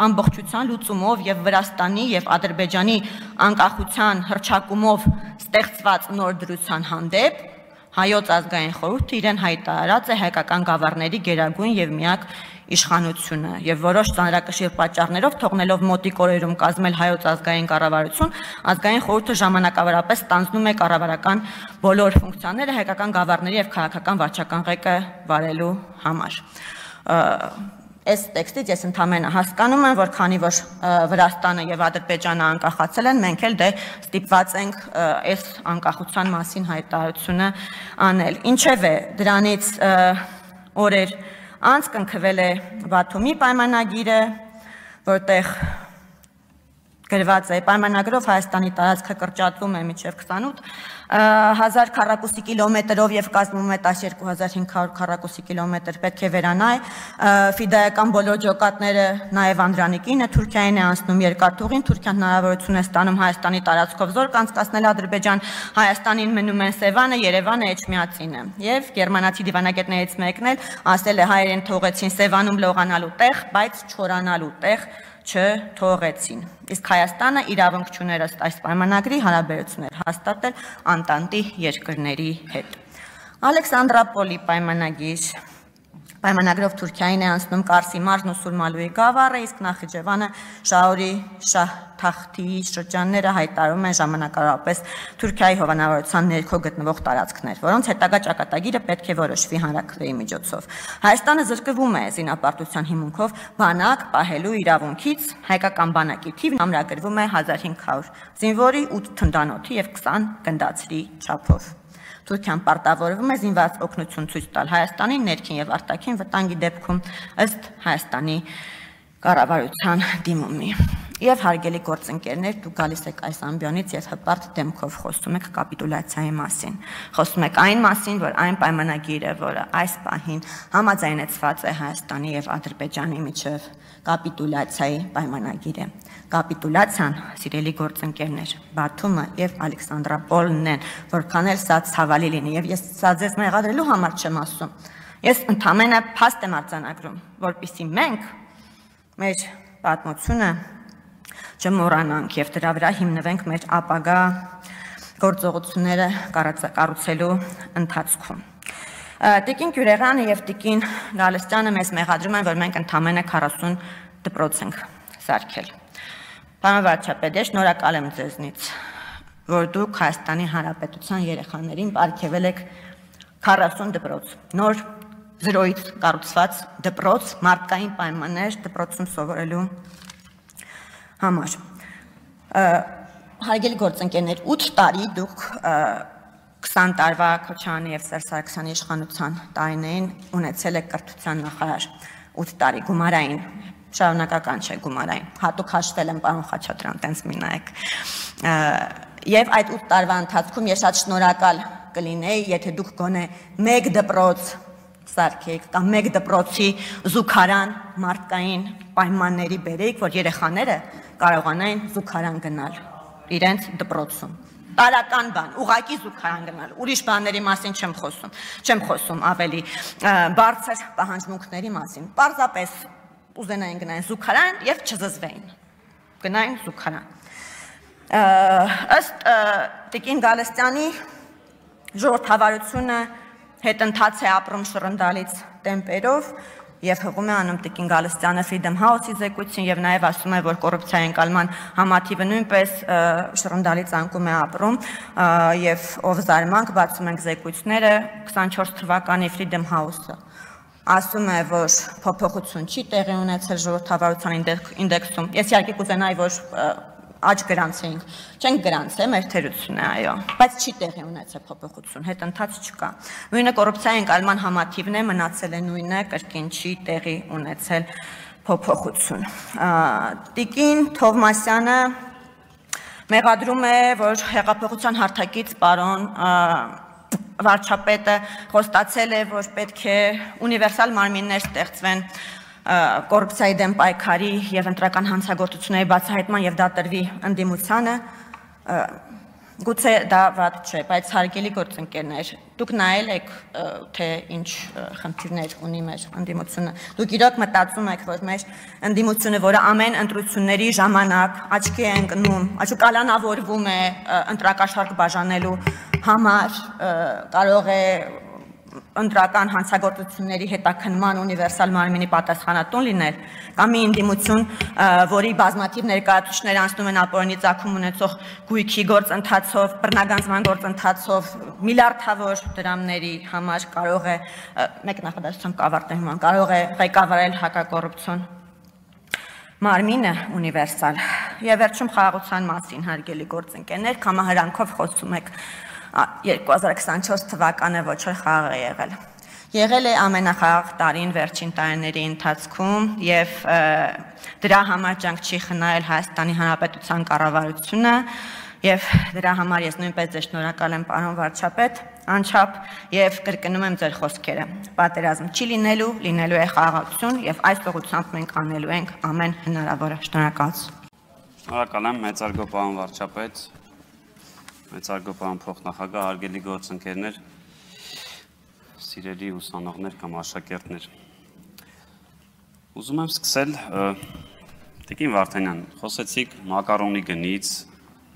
ամբողջության լուծումով եւ Վրաստանի եւ Ադրբեջանի անկախության հռչակումով ստեղծված նոր դրության հանդեպ Հայոց ազգային խորհուրդը իրեն հայտարարած է հայկական գավառների գերագույն եւ միակ իշխանությունը եւ որոշ ծանրակշիռ պատճառներով թողնելով մոտիկ օրերում կազմել հայոց ազգային կառավարություն, ազգային խորհուրդը ժամանակավորապես ստանձնում է կառավարական բոլոր ֆունկցիաները հայկական գավառների եւ քաղաքական վարչական ղեկը վարելու համար։ Այս տեքստից ես ընդհանրապես հասկանում եմ, որ քանի որ Վրաստանը եւ Ադրբեջանը անկախացել են, մենք էլ դե ստիպված ենք այս անկախության մասին հայտարարությունը անել։ Ինչևէ, դրանից օրեր անց կնքվել է Բաթումի պայմանագիրը, որտեղ գրված է պայմանագրով Հայաստանի տարածքը կրճատվում է մինչև 28000 քառակուսի կիլոմետրով եւ կազմում է 12500 քառակուսի կիլոմետր պետք է վերանայ, ֆիդայական բոլոր ջոկատները նաեւ Անդրանիկին է, Թուրքիային է անցնում երկաթուղին, Թուրքիան հնարավորություն է ստանում Հայաստանի տարածքով զորք անցկացնել Ադրբեջան, Հայաստանին մնում են Սևանը, Երևանը, Էջմիածինը։ Եվ գերմանացի դիվանագետներից մեկն էլ ասել է հայերեն թողեցին Սևանում լողանալու տեղ, բայց չորանալու տեղ չթողեցին։ Իսկ Հայաստանը իրավունք չուներ ըստ այս պայմանագրի հարաբերություններ հաստատել Անտանտի երկրների հետ։ Ալեքսանդրապոլի պայմանագրով Թուրքիային է անցնում Կարսի մարզն ու Սուրմալուի գավառը, իսկ Նախիջևանը Շաուրի Շահ-Թախթիի շրջանները հայտարարում են ժամանակավորապես Թուրքիայի հովանավորության ներքո գտնվող տարածքներ, որոնց հետագա ճակատագիրը պետք է որոշվի հանրաքվեի միջոցով։ Հայաստանը զրկվում է զինապարտության հիմունքով բանակ պահելու իրավունքից, հայկական բանակի թիվն ամրագրվում է 1500 զինվորի, 8 թնդանոթի եւ 20 գնդացրի չափով։ Թուրքիան պարտավորվում է զինված օգնություն ցույց տալ Հայաստանին ներքին եւ արտաքին վտանգի դեպքում ըստ Հայաստանի կառավարության դիմումի։ Եվ հարգելի գործընկերներ, դուք գալիս եք այս ամբիոնից եւ հպարտ դեմքով խոսում եք կապիտուլյացիայի մասին։ Խոսում եք այն մասին, որ այն պայմանագիրը, որը այս պահին համաձայնեցված է Հայաստանի եւ Ադրբեջանի միջև կապիտուլյացիայի պայմանագիր է։ Կապիտուլյացիան, սիրելի գործընկերներ, Բաթումը եւ Ալեքսանդրապոլն են, որքան էլ սա ցավալի լինի, եւ ես սա ձեզ մեղադրելու համար չեմ ասում։ Ես ընդհանրապես փաստ եմ արձանագրում, որպեսզի մենք մեր պատմությունը չմոռանանք եւ դրա վրա հիմնվենք մեր ապագա գործողությունները կառուցելու ընթացքում։ Տիկին Գյուրեղյանը եւ Տիկին Գալստյանը մեզ մեղադրում են, որ մենք ընդհանրապես 40 դպրոց ենք սարքել։ Պարոն վարչապետ, շնորհակալ եմ ձեզնից, որ դուք Հայաստանի Հանրապետության երեխաներին պարգևել եք 40 դպրոց, նոր զրոյից կառուցված դպրոց, մարդկային պայմաններ դպրոցում սովորելու համար։ Հարգելի գործընկերներ, 8 տարի դուք 20 տարվա Քոչարյանի եւ Սերժ Սարգսյանի իշխանության տարիներին ունեցել եք կրթության նախարար, 8 տարի գումարային, շարունակական չէ գումարային, հատուկ հաշտել եմ պարոն Խաչատրյան, տենց մի նայեք։ Եվ այդ 8 տարվա ընթացքում ես շատ շնորհակալ կլինեի, եթե դուք գոնե մեկ դպրոց սարքեք կամ մեկ դպրոցի զուգարան մարդկային պայմանների բերեք, որ երեխաները կարողանային զուգարան գնալ իրենց դպրոցում։ Տարական բան, ուղղակի զուգարան գնալ, ուրիշ բաների մասին չեմ խոսում ավելի բարձր պահանջմունքների մասին։ Պարզապես ուզենային գնային զուգարան եւ չզզվեին։ Գնային զուգարան։ Ըստ Տիկին Գալստյանի ժողովրդավարությունը հետընթաց է ապրում շռնդալից տեմպերով եւ հղում է անում Տիկին Գալստյանը Freedom House-ի զեկույցին եւ նաեւ ասում է, որ կոռուպցիայի ընկալման համաթիվը նույնպես շռնդալից անկում է ապրում եւ ով զարմանք բացում ենք զեկույցները 24 թվականի Freedom House-ը ասում է, որ փոփոխություն չի տեղի ունեցել ժողովրդավարության ինդեքսում։ Ես իհարկե կուզենայի, որ աճ գրանցեինք, չենք գրանցել, մեր թերությունն է, այո, բայց չի տեղի ունեցել փոփոխություն, հետընթաց չկա։ Նույնը կոռուպցիայի ընկալման համաթիվն է, մնացել է նույնը, կրկին չի տեղի ունեցել փոփոխություն։ Տիկին Թովմասյանը մեղադրում է, որ հեղափոխության հարթակից պարոն վարչապետը խոստացել է, որ պետք է ունիվերսալ մարմիններ ստեղծվեն կոռուպցիայի դեմ պայքարի եւ ընտրական հանցագործությունների բացահայտման եւ դա տրվի ընդդիմությանը, գուցե դա վատ չէ, բայց հարգելի գործընկերներ, դուք նայել եք, թե ինչ խնդիրներ ունի մեր ընդդիմությունը։ Դուք իրոք մտածում եք, որ մեր ընդդիմությունը, որը ամեն ընտրությունների ժամանակ աչքի է ընկնում, կալանավորվում է ընտրակաշարք բաժանելու համար, կարող է ընտրական հանցագործությունների հետաքննման ունիվերսալ մարմինի պատասխանատուն լինել, կամ մի ընդդիմություն, որի բազմաթիվ ներկայացուցիչներ անցնում են ապօրինի ծագում ունեցող գույքի գործընթացով, բռնագանձման գործընթացով, միլիարդավոր դրամների համար կարող է, մեկ նախադասությամբ կավարտեմ հիմա, կարող է ղեկավարել հակակոռուպցիոն մարմինը ունիվերսալ։ Եվ վերջում խաղաղության մասին, հարգելի գործընկերներ, կամահրանքով խոսում եք 2024 թվականը ոչ որ խաղաղ է եղել։ Եղել է ամենախաղաղ տարին վերջին տարիների ընթացքում եւ դրա համար ջանք չի խնայել Հայաստանի Հանրապետության կառավարությունը եւ դրա համար ես նույնպես ձեզ շնորհակալ եմ պարոն վարչապետ, անչափ եւ կրկնում եմ ձեր խոսքերը։ Պատերազմ չի լինելու, լինելու է խաղաղություն եւ այս ուղղությամբ մենք անելու ենք ամեն հնարավորը։ Շնորհակալություն։ Շնորհակալ եմ մեծարգո պարոն վարչապետ, մեծարգո պարոն փոխնախագահ, հարգելի գործընկերներ, սիրելի ուսանողներ կամ աշակերտներ։ Ուզում եմ սկսել Տիկին Վարդանյան, խոսեցիք մակարոնի գնից,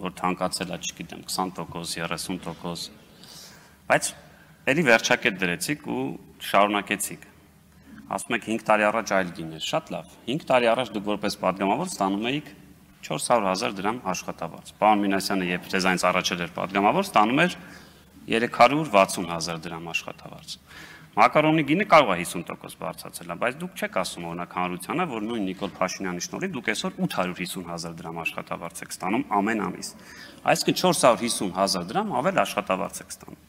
որ թանկացել է, չգիտեմ, 20%, 30%, բայց էլի վերջակետ դրեցիք ու շարունակեցիք։ Ասում եք 5 տարի առաջ այլ գին էր, շատ լավ, 5 տարի առաջ դուք որպես պատգամավոր ստանում էիք 400,000 դրամ աշխատավարձ։ Պարոն Մինասյանը, երբ ձեզանից առաջել էր պատգամավոր, ստանում էր 360,000 դրամ աշխատավարձ։ Մակարոնի գինը կարող է 50% բարձրացել, բայց դուք չեք ասում օրինակ հանրությանը, որ նույն Նիկոլ Փաշինյանի շնորհիվ դուք այսօր 850,000 դրամ աշխատավարձ եք ստանում ամեն ամիս։ Այսինքն 450,000 դրամ ավել աշխատավարձ եք ստանում։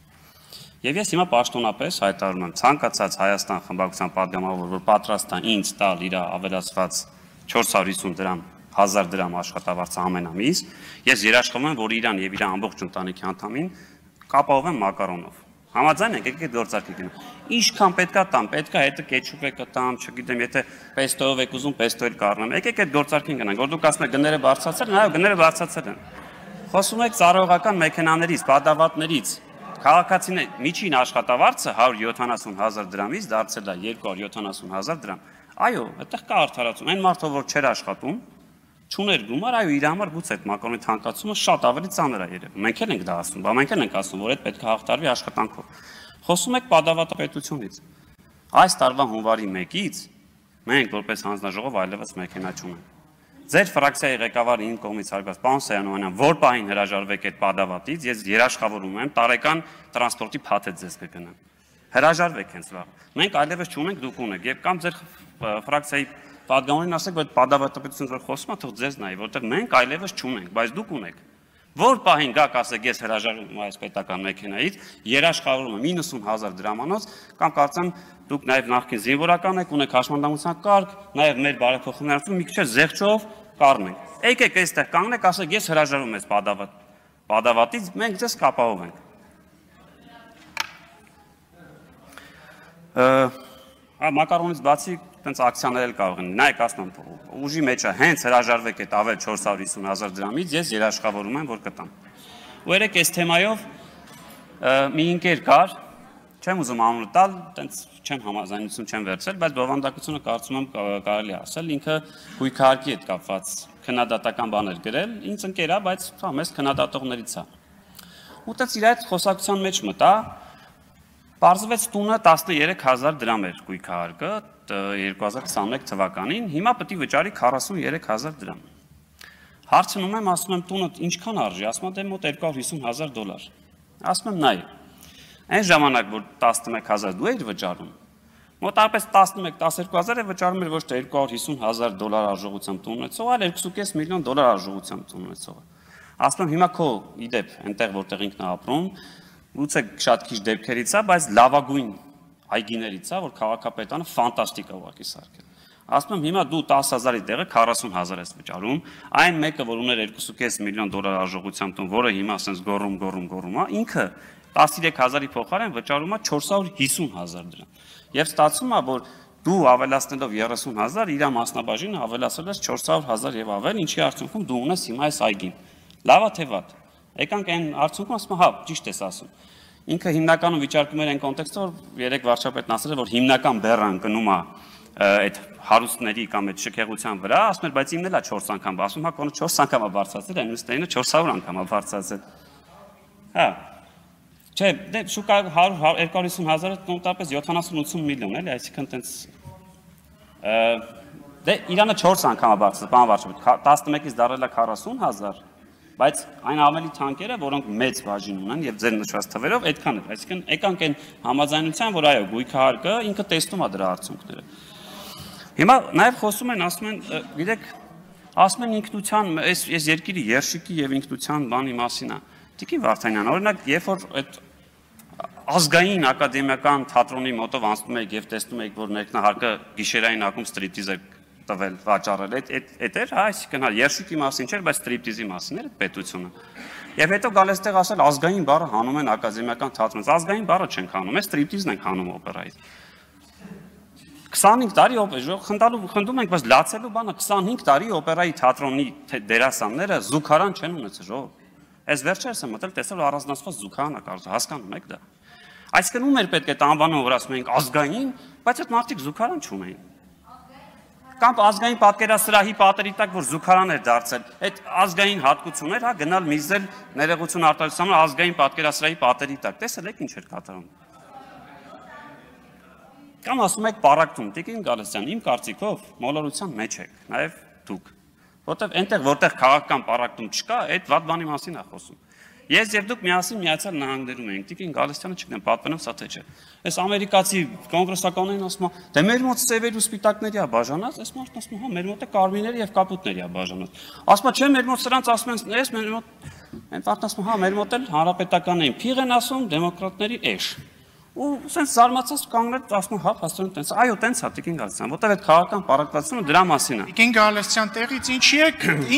Եվ ես հիմա պաշտոնապես հայտարարում եմ ցանկացած Հայաստան խմբակցության պատգամավոր, որ պատրաստ է ինձ տալ իր ավելացված 450,000 դրամ աշխատավարձ ամեն ամիս, ես երաշխվում եմ, որ իրան եւ իր ամբողջ ընտանիքի անդամին կապահովեմ մակարոնով։ Համաձայն եք, եկեք գործարքի գնանք։ Ինչքան պետքա տամ, պետքա հետը կեչուպ է կտամ, չգիտեմ, եթե պեստոյով եք ուզում, պեստոյել կառնեմ։ Եկեք այդ գործարքին գնանք, որ դուք ասում եք գները բարձրացել են, այո, գները բարձրացել են։ Խոսում եք ծառայողական մեքենաներից, բադավատներից։ Քաղաքացիների միջին աշխատավարձը 170,000 դրամից դարձել է 270,000 դրամ։ Այո, այդտեղ կա արդարացում։ Այն մարդը, որ չէր աշխատում, չուներ գումար, այո, իր համար գուցե այդ մակարոնի թանկացումը շատ ավելի ծանր է երևում։ Մենք էլ ենք դա ասում, բայց մենք էլ ենք ասում, որ այդ պետք է հաղթարվի աշխատանքով։ Խոսում եք պատավատապետությունից։ Այս տարվա հունվարի 1-ից մենք որպես հանձնաժողով այլևս մեքենա չունենք։ Ձեր ֆրակցիայի ղեկավարը իմ կողմից հարգված պարոն Սայանովյան, որ պահին հրաժարվեք այդ պատավատից, ես երաշխավորում եմ տարեկան տրանսպորտի փաթեթ ձեզ կգնեմ։ Հրաժարվեք հենց վաղ։ Մենք այլևս չունենք, դուք ունեք, եւ կամ ձեր ֆրակցիայի պատգամավորին ասեք, որ պատավատապետությունից որ խոսում է, թող ձեզ նայի, որտեղ մենք այլևս չունենք, բայց դուք ունեք։ Որ պահին գաք ասեք, ես հրաժարվում եմ այս պետական մեքենայից, երաշխավորում եմ 90,000 դրամանոց, կամ կարծեմ դուք նաև նախկին զինվորական եք, ունեք հաշմանդամության կարգ, նաև մեր բարեփոխումներով մի քիչ զեղչով կառնենք։ Եկեք այստեղ կանգնեք, ասեք, ես հրաժարվում եմ պատավատից, մենք ձեզ կապահովենք։ Մակարոնից բացի տենց ակցիաներ էլ կարող են։ Նայեք, ասում եմ, ուժի մեջը հենց հրաժարվեք այդ ավել 450,000 դրամից, ես երաշխավորում եմ, որ կտամ։ Ու երեք այս թեմայով մի ընկեր կար, չեմ ուզում անունը տալ, տենց չեմ համաձայնություն չեմ վերցրել, բայց բովանդակությունը կարծում եմ կարելի ասել, ինքը հույքահարկի հետ կապված քննադատական բաներ գրել, ինձ ընկեր է, բայց մեզ քննադատողներից է։ Ու տենց իր այդ խոսակցության մեջ մտա, պարզվեց տունը 13,000 դրամ էր հույքահարկը 2021 թվականին, հիմա պետք է վճարի 43,000 դրամ։ Հարցնում եմ, ասում եմ, տունը ինչքան արժի, ասում եմ, դե մոտ $250,000։ Ասում եմ, նայ, այն ժամանակ, որ 11,000 դու էիր վճարում, մոտարպես 11-12,000 է վճարում էր ոչ թե $250,000 արժողությամբ տուն ունեցող, այլ $2.5 միլիոն արժողությամբ տուն ունեցողը։ Ասում եմ, հիմա քո իդեպ, այնտեղ որտեղ ինքն է ապրում, գուցե շատ քիչ դեպքերից է, բայց լավագույն այգիներից է, որ քաղաքապետարանը ֆանտաստիկ է ուղղակի սարքել։ Ասում եմ, հիմա դու 10,000-ի տեղը 40,000 ես վճարում, այն մեկը, որ ուներ $2.5 միլիոն արժողությամբ տուն, որը հիմա ասենց գոռում է, ինքը 13,000-ի փոխարեն վճարում է 450,000 դրամ։ Եվ ստացվում է, որ դու ավելացնելով 30,000 իր մասնաբաժինը ավելացրել ես 400,000 եւ ավել, ինչի արդյունքում դու ունես հիմա այս այգին։ Լավ է թե վատ։ Եկանք այն արդյունքում ասում եմ, հա, ճիշտ ես ասում։ Ինքը հիմնականում վիճարկում էր այն կոնտեքստը, որ երեք վարչապետն ասել էր, որ հիմնական բեռան կնում է այդ հարուստների կամ այդ շքեղության վրա, ասում էր, բայց իմն էլ է 4 անգամ, ասում հա, կոնը 4 անգամ է բարձրացել, այն ուստեինը 400 անգամ է բարձրացել։ Հա։ Չէ, դե շուկա 250,000-ը մոտավորապես 70-80 միլիոն էլի, այսինքն տենց դե Իրանը 4 անգամ է բարձրացել, պարոն վարչապետ, 11-ից դառել է 40,000, բայց այն ավելի թանկերը, որոնք մեծ բաժին ունեն եւ ձեր նշված թվերով այդքան է, այսինքն եկանք այն համաձայնության, որ այո, գույքահարկը ինքը տեսնում է դրա արդյունքները։ Հիմա նաեւ խոսում են, ասում են, գիտեք, ասում են ինքնության, այս երկիրի երշիկի եւ ինքնության բանի մասին է։ Տիկին Վարդանյան, օրինակ, երբ որ այդ ազգային ակադեմիական թատրոնի մոտով անցնում եք եւ տեսնում եք, որ ներքնահարկը գիշերային ակում ստրիպտիզ է տվել, վաճառել, այդ էր, հա, այսինքն երշիկի մասին չէր, բայց ստրիպտիզի մասին էր պետությունը։ Եվ հետո գալիս տեղ ասել ազգային բառը հանում են ակադեմիական թատրոնից, ազգային բառը չենք հանում, այս ստրիպտիզն ենք հանում օպերայից։ 25 տարի խնդում ենք, բայց լացելու բանը 25 տարի օպերայի թատրոնի դերասանները զուգարան չեն ունեցել, ժողով։ Այս վերջերս եմ մտել տեսել առանձնացված զուգարան է կարծում, հասկանում եք դա։ Այսինքն ում էր պետք է այդ անվանումը, որ ասում ենք ազգային, բայց այդ մարդիկ զուգարան չունեին։ Կամ ազգային պատկերասրահի պատերի տակ, որ զուգարան էր դարձել, այդ ազգային հատկություն էր, հա, գնալ միզել ներողություն արտադրության ազգային պատկերասրահի պատերի տակ։ Տեսել եք ինչ էր կատարում։ Կամ ասում եք պարակտում, Տիկին Գալստյան, իմ կարծիքով մոլորության մեջ եք, նաև դուք։ Որտեվ այնտեղ որտեղ քաղաքական պարակտում չկա, այդ վատ բանի մասին է խոսում։ Ես եւ դուք միասին Միացյալ Նահանգներում ենք, Տիկին Գալստյանը չգիտեմ, պատմեմ սա թե չէ։ Այս ամերիկացի կոնգրեսականներին ասում է, դե մեր մոտ սևեր ու սպիտակների է բաժանած, այս մարդն ասում է, հա, մեր մոտ է կարմիրների եւ կապուտների է բաժանած։ Ասում է, չէ, մեր մոտ սրանց ասում են, այս մեր մոտ այն մարդն ասում է, հա, մեր մոտ էլ հանրապետականն են, փիղ են ասում, դեմոկրատների էշ։ Ու sense զարմացած կանգնել ասում հա փաստորեն տենց այո տենց է Տիկին Գալստյան որտեղ այդ քաղաքական պարակվածությունը դրա մասին է Տիկին Գալստյան տեղից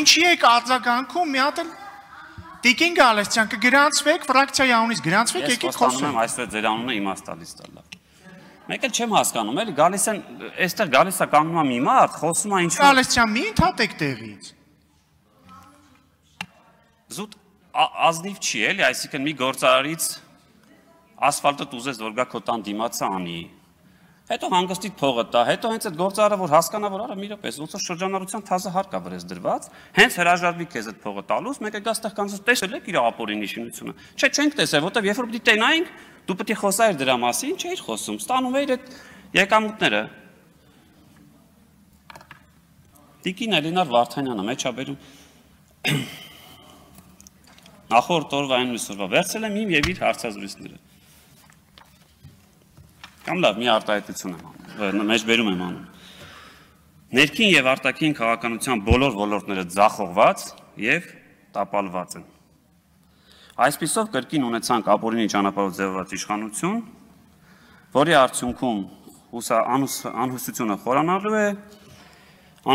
ինչի եք արձագանքում մի հատ էլ Տիկին Գալստյան կգրանցվեք ֆրակցիայի անունից գրանցվեք եկեք խոսենք այսօր ձեր անունը իմաստալից տալա Մեկ էլ չեմ հասկանում էլի գալիս են այստեղ գալիս է կանգնում է մի մարդ խոսում է ինչ Գալստյան մի ընդհատեք տեղից Զուտ ազնիվ չի էլի այսինքն մի գործարարից ասֆալտը ուզես որ գա քո տան դիմացը անի հետո հանգստիդ փողը տա հետո հենց այդ գործարարը որ հասկանա որ արա մի րոպե ոնց որ շրջանառության թազը հարկա վրես դրված հենց հրաժարվի քեզ այդ փողը տալուց մեկը գա ստեղ կանց տեսել եք իր ապօրինի շինությունը չէ չենք տեսել որտեվ երբ որ պիտի տենայինք դու պետք է խոսայր դրա մասին չէիր խոսում ստանում էիր այդ եկամուտները Տիկին Էլինար Վարդանյանը մեջաբերում նախորդ օրվա այն միսորվա վերցել եմ իմ եւ իր հարցազրույցները Կամ լավ, մի արտահայտություն եմ անում, մեջբերում եմ անում։ Ներքին եւ արտաքին քաղաքականության բոլոր ոլորտները ձախողված եւ տապալված են։ Այսպիսով կրկին ունեցանք ապօրինի ճանապարհով ձևավորված իշխանություն, որի արդյունքում անհուսությունը խորանալու է,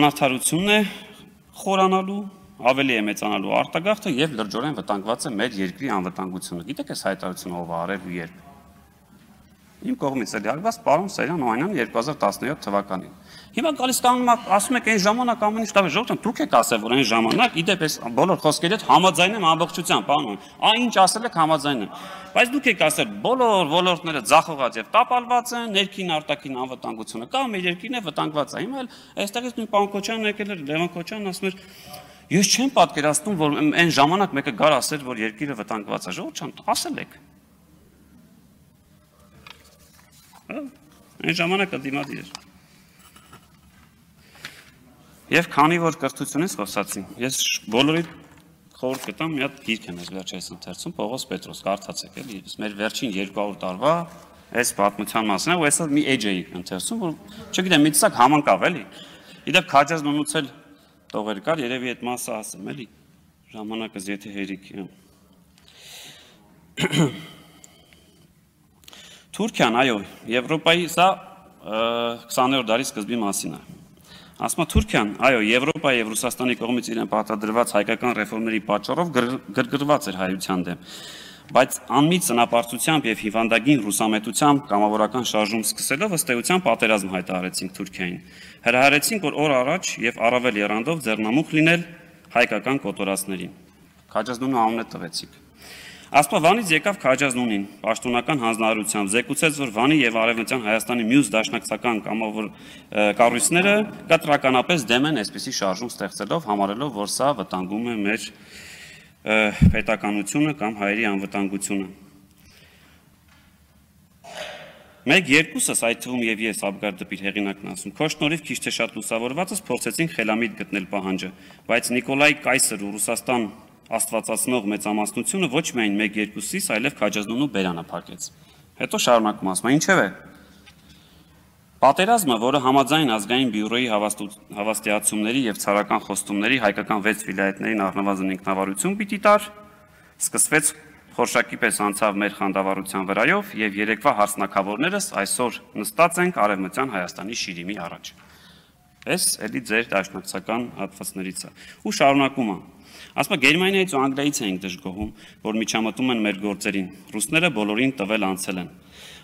անարդարությունն է խորանալու, ավելի է մեծանալու արտագաղթը եւ լրջորեն վտանգված է մեր երկրի անվտանգությունը։ Գիտեք այս հայտարարությունը ով արել ու երբ։ Իմ կողմից էլի արված պարոն Սերյան Օհանյան 2017 թվականին։ Հիմա գալիս կանգնում ասում եք այն ժամանակ ամեն ինչ տավ ժողովուրդ դուք եք ասել որ այն ժամանակ իդեպ էս բոլոր խոսքերի հետ համաձայն եմ ամբողջությամբ պարոն ինչ ասել եք համաձայն եմ բայց դուք եք ասել բոլոր ոլորտները ձախողած եւ տապալված են ներքին արտաքին անվտանգությունը կա մեր երկիրն է վտանգված է հիմա էլ այստեղից նույն պարոն Քոչյանն եկել էր Լևոն Քոչյանն ասում էր ես չեմ պատկերացնում որ այն ժամանակ մեկը գար ասել որ երկիրը վտանգված է ժողովուրդ ջան ասել եք այն ժամանակը դիմադիր էր Եվ քանի որ կրթությունից խոսացին, ես բոլորի խորհուրդ կտամ մի հատ գիրք եմ ես վերջերս ընթերցում Պողոս Պետրոս, կարդացեք էլի, մեր վերջին 200 տարվա այս պատմության մասին է, ու այսօր մի էջ էի ընթերցում, որ չգիտեմ, մի ցակ համընկավ էլի։ Իդեպ քաջազնունուց էլ տողեր կար, երևի այդ մասը ասեմ էլի, ժամանակս եթե հերիք է։ Թուրքիան, այո, Եվրոպայի սա 20-րդ դարի սկզբի մասին է։ Ասում Թուրքիան, այո, Եվրոպայի եւ Ռուսաստանի կողմից իրեն պարտադրված հայկական ռեֆորմների պատճառով գրգռված էր հայության դեմ, բայց անմիջ ծնապարծությամբ եւ հիվանդագին ռուսամետությամբ կամավորական շարժում սկսելով ըստ էության պատերազմ հայտարարեցին Թուրքիային։ Հրահարեցին, որ օր առաջ եւ առավել եռանդով ձեռնամուխ լինել հայկական կոտորածներին։ Քաջազնունու անունը տվեցիք։ Ասպա Վանից եկավ Քաջազնունին, պաշտոնական հանձնարարությամբ զեկուցեց, որ Վանի եւ Արևմտյան Հայաստանի մյուս դաշնակցական կամավոր կառույցները կտրականապես դեմ են այսպիսի շարժում ստեղծելով, համարելով, որ սա վտանգում է մեր պետականությունը կամ հայերի անվտանգությունը։ Մեկ երկուսս այդ թվում եւ ես Աբգար Դպիր հեղինակն ասում, քո շնորհիվ քիչ թե շատ լուսավորվածս փորձեցինք խելամիտ գտնել պահանջը, բայց Նիկոլայ Կայսեր ու Ռուսաստան աստվածացնող մեծամասնությունը ոչ միայն 1-2-ից, այլև Քաջազնունու բերանը փակեց։ Հետո շարունակում ասում, ինչև է։ Պատերազմը, որը համաձայն ազգային բյուրոյի հավաստիացումների եւ ցարական խոստումների հայկական 6 վիլայետներին առնվազն ինքնավարություն պիտի տար, սկսվեց խորշակի պես անցավ մեր խանդավառության վրայով եւ երեկվա հարսնակավորներս այսօր նստած ենք Արևմտյան Հայաստանի շիրիմի առաջ։ Այս էլի ձեր դաշնակցական հատվածներից է։ Ու շարունակում է։ Ասում Գերմանիայից ու Անգլիայից էինք դժգոհում, որ միջամտում են մեր գործերին։ Ռուսները բոլորին տվել անցել են։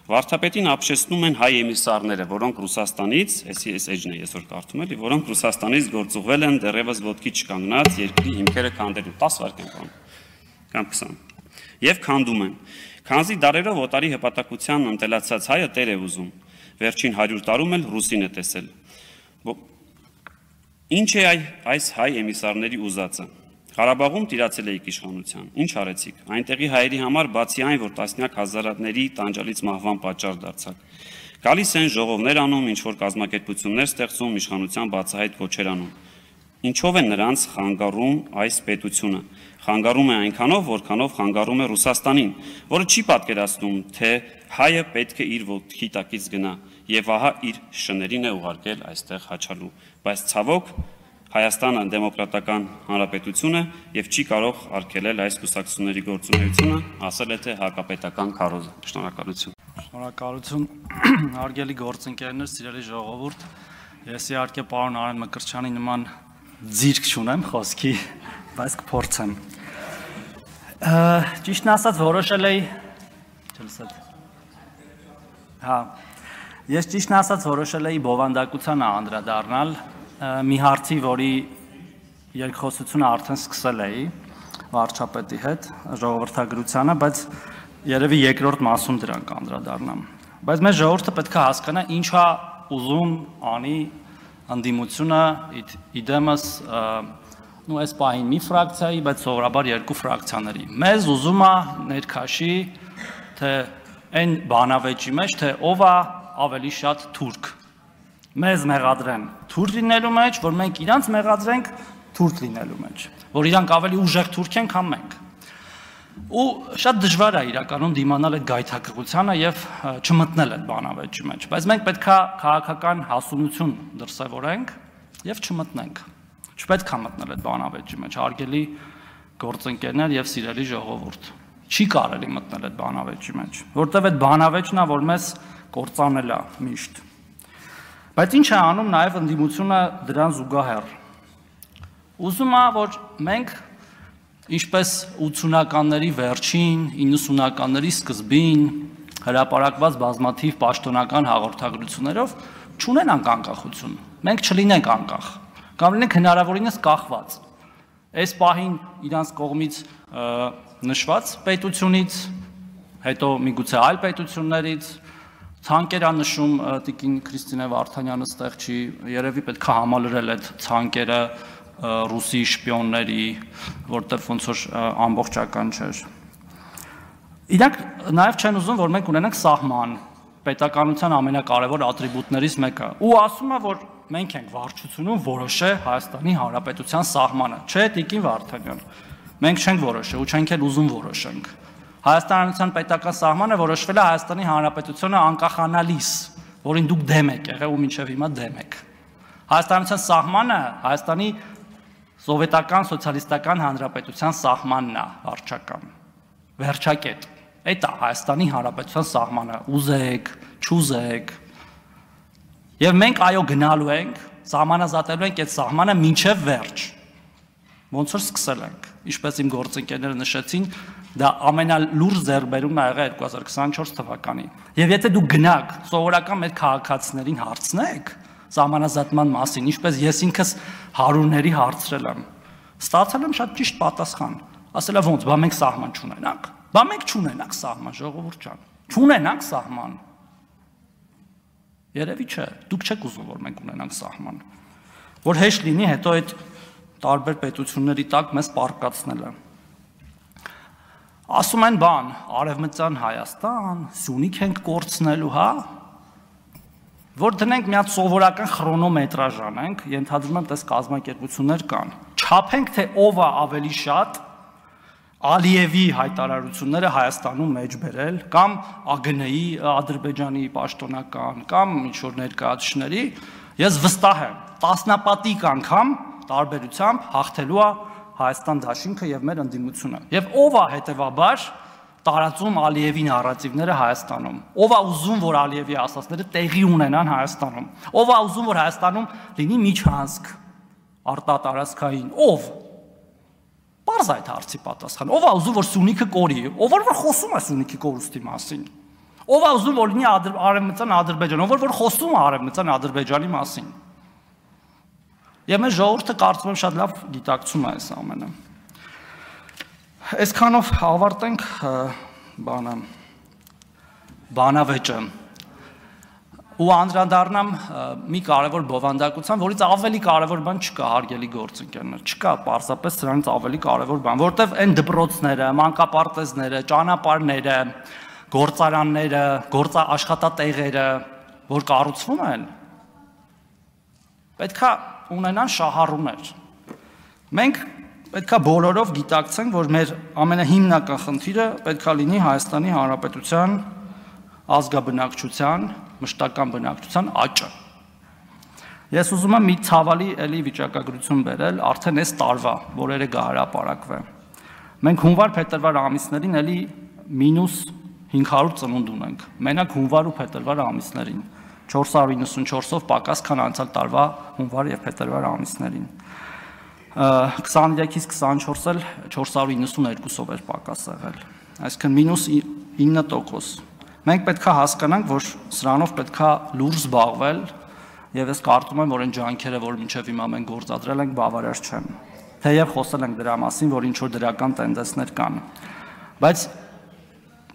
Վարդապետին ապշեցնում են հայ էմիսարները, որոնք Ռուսաստանից, այս էջն է ես որ կարդում էլի, որոնք Ռուսաստանից գործուղվել են դեռևս ոտքի չկանգնած երկրի հիմքերը քանդելու 10 վայրկյան կամ 20 եւ քանդում են։ Քանզի դարերով օտարի հպատակության ընտելացած հայը տեր է ուզում։ Վերջին 100 տարում էլ ռուսին է տեսել։ Ինչ է այս հայ էմիսարների ուզածը։ Ղարաբաղում տիրացել էիք իշխանության։ Ինչ արեցիք։ Այնտեղի հայերի համար բացի այն, որ տասնյակ հազարատների տանջալից մահվան պատճառ դարձաք։ Գալիս են ժողովներ անում, ինչ որ կազմակերպություններ ստեղծում, իշխանության բացահայտ կոչեր անում։ Ինչով է նրանց խանգարում այս պետությունը։ Խանգարում է այնքանով, որքանով խանգարում է Ռուսաստանին, որը չի պատկերացնում, թե հայը պետք է իր ոտքի տակից գնա եւ ահա իր շներին է ուղարկել այստեղ հաչալու, բայց ցավոք Հայաստանը դեմոկրատական հանրապետություն է եւ չի կարող արգելել այս կուսակցությունների գործունեությունը, ասել է թե հակապետական քարոզը։ Շնորհակալություն։ Շնորհակալություն, հարգելի գործընկերներ, սիրելի ժողովուրդ։ Ես իհարկե պարոն Արեն Մկրտչյանի նման ձիրք չունեմ խոսքի, բայց կփորձեմ։ Ճիշտն ասած որոշել էի Ես ճիշտն ասած որոշել էի բովանդակությանը անդրադառնալ մի հարցի, որի երկխոսությունը արդեն սկսել էի վարչապետի հետ ժողովրդագրությանը, բայց երևի երկրորդ մասում դրան կանդրադառնամ։ Բայց մեր ժողովուրդը պետք է հասկանա ինչա ուզում անի ընդդիմությունը իդեմս այս պահին մի ֆրակցիայի, բայց սովորաբար երկու ֆրակցիաների։ Մեզ ուզում է ներքաշի, թե այն բանավեճի մեջ, թե ով է ավելի շատ թուրք։ Մեզ մեղադրեն թուրք լինելու մեջ, որ մենք իրանց մեղադրենք թուրք լինելու մեջ, որ իրանք ավելի ուժեղ թուրք են, քան մենք։ Ու շատ դժվար է իրականում դիմանալ այդ գայթակղությանը եւ չմտնել այդ բանավեճի մեջ, բայց մենք պետք է քաղաքական հասունություն դրսևորենք եւ չմտնենք։ Չպետք է մտնել այդ բանավեճի մեջ, հարգելի գործընկերներ եւ սիրելի ժողովուրդ։ Չի կարելի մտնել այդ բանավեճի մեջ, որտեղ այդ բանավեճն է, որ մեզ կործանել է միշտ։ Բայց ինչ է անում նաև ընդդիմությունը դրան զուգահեռ։ Ուզում է, որ մենք ինչպես 80-ականների վերջին, 90-ականների սկզբին, հրապարակված բազմաթիվ պաշտոնական հաղորդագրություններով չունենանք անկախություն։ Մենք չլինենք անկախ, կամ լինենք հնարավորինս կախված։ Այս պահին իրանց կողմից նշված պետությունից, հետո միգուցե այլ պետություններից ցանկերանշում տիկին Քրիստինե Վարդանյանը ստեղ չի, երևի պետք է համալրել այդ ցանկերը ռուսի շպիոնների, որտեղ ոնց որ ամբողջական չէր։ Իրանք նաև չեն ուզում, որ մենք ունենանք սահման, պետականության ամենակարևոր ատրիբուտներից մեկը, ու ասում է, որ մենք ենք վարչությունում որոշե Հայաստանի Հանրապետության սահմանը, չէ, տիկին Վարդանյան, մենք չենք որոշել ու չենք էլ ուզում որոշենք։ Հայաստանի Հանրապետության պետական սահմանը որոշվել է Հայաստանի Հանրապետությունը անկախանալիս, որին դուք դեմ եք եղել ու մինչև հիմա դեմ եք։ Հայաստանի Հանրապետության սահմանը Հայաստանի Սովետական Սոցիալիստական Հանրապետության սահմանն է, վարչական, վերջակետ։ Այդ է Հայաստանի Հանրապետության սահմանը, ուզեք, չուզեք։ Եվ մենք այո գնալու ենք, սահմանազատելու ենք այդ սահմանը մինչև վերջ։ Ոնց որ սկսել ենք, ինչպես իմ գործընկերները նշեցին, դա ամենալուրջ ձեռքբերումն ա եղել 2024 թվականին։ Եվ եթե դուք գնաք սովորական մեր քաղաքացիներին հարցնեք սահմանազատման մասին, ինչպես ես ինքս հարյուրների հարցրել եմ, ստացել եմ շատ ճիշտ պատասխան։ Ասել է ոնց, բա մենք սահման չունենանք։ Բա մենք չունենանք սահման, ժողովուրդ ջան, չունենանք սահման։ Երևի չէ, դուք չեք ուզում, որ մենք ունենանք սահման, որ հեշտ լինի հետո այդ տարբեր պետությունների տակ մեզ պարկացնելը։ Ասում են բան, Արևմտյան Հայաստան, Սյունիք ենք կորցնելու, հա, որ դնենք մի հատ սովորական քրոնոմետրաժ անենք, ենթադրում եմ, տես կազմակերպություններ կան, չափենք, թե ով է ավելի շատ Ալիևի հայտարարությունները Հայաստանում մեջ բերել, կամ ԱԳՆ-ի, Ադրբեջանի պաշտոնական, կամ ինչ-որ ներկայացուցիչների, ես վստահ եմ, տասնապատիկ անգամ տարբերությամբ հաղթելու է Հայաստան դաշինքը եւ մեր ընդդիմությունը։ Եվ ով է հետեւաբար տարածում Ալիևի նարատիվները Հայաստանում։ Ով է ուզում, որ Ալիևի ասածները տեղի ունենան Հայաստանում։ Ով է ուզում, որ Հայաստանում լինի միջանցք արտատարածքային։ Ով։ Պարզ այդ հարցի պատասխան։ Ով է ուզում, որ Սյունիքը կորի։ Ով որ խոսում է Սյունիքի կորուստի մասին։ Ով է ուզում, որ լինի Արևմտյան Ադրբեջան, ով որ խոսում է Արևմտյան Ադրբեջանի մասին։ Եվ մեր ժողովուրդը կարծում եմ շատ լավ գիտակցում է այս ամենը։ Այսքանով ավարտենք բանավեճը ու անդրադառնամ մի կարևոր բովանդակության, որից ավելի կարևոր բան չկա, հարգելի գործընկերներ, չկա պարզապես սրանից ավելի կարևոր բան, որտեվ այն դպրոցները, մանկապարտեզները, ճանապարհները, գործարանները, աշխատատեղերը, որ կառուցվում են, պետքա ունենան շահառուներ։ Մենք պետքա բոլորով գիտակցենք, որ մեր ամենահիմնական խնդիրը պետքա լինի Հայաստանի Հանրապետության ազգաբնակչության, մշտական բնակչության աճը։ Ես ուզում եմ մի ցավալի էլի վիճակագրություն բերել արդեն այս տարվա, որ երեկ հրապարակվե։ Մենք հունվար-փետրվար ամիսներին էլի -500 ծնունդ ունենք։ Մենակ հունվար ու փետրվար ամիսներին 494-ով պակաս, քան անցյալ տարվա հունվար եւ փետրվար ամիսներին։ 23-ից 24 էլ 492-ով էր պակաս եղել, այսինքն -9%։ Մենք պետք է հասկանանք, որ սրանով պետք է լուրջ զբաղվել, եւ ես կարծում եմ, որ այն ջանքերը, որ մինչեւ հիմա մենք գործադրել ենք, բավարար չեն։ Թեև խոսել ենք դրա մասին, որ ինչ որ դրական տենդենսներ կան, բայց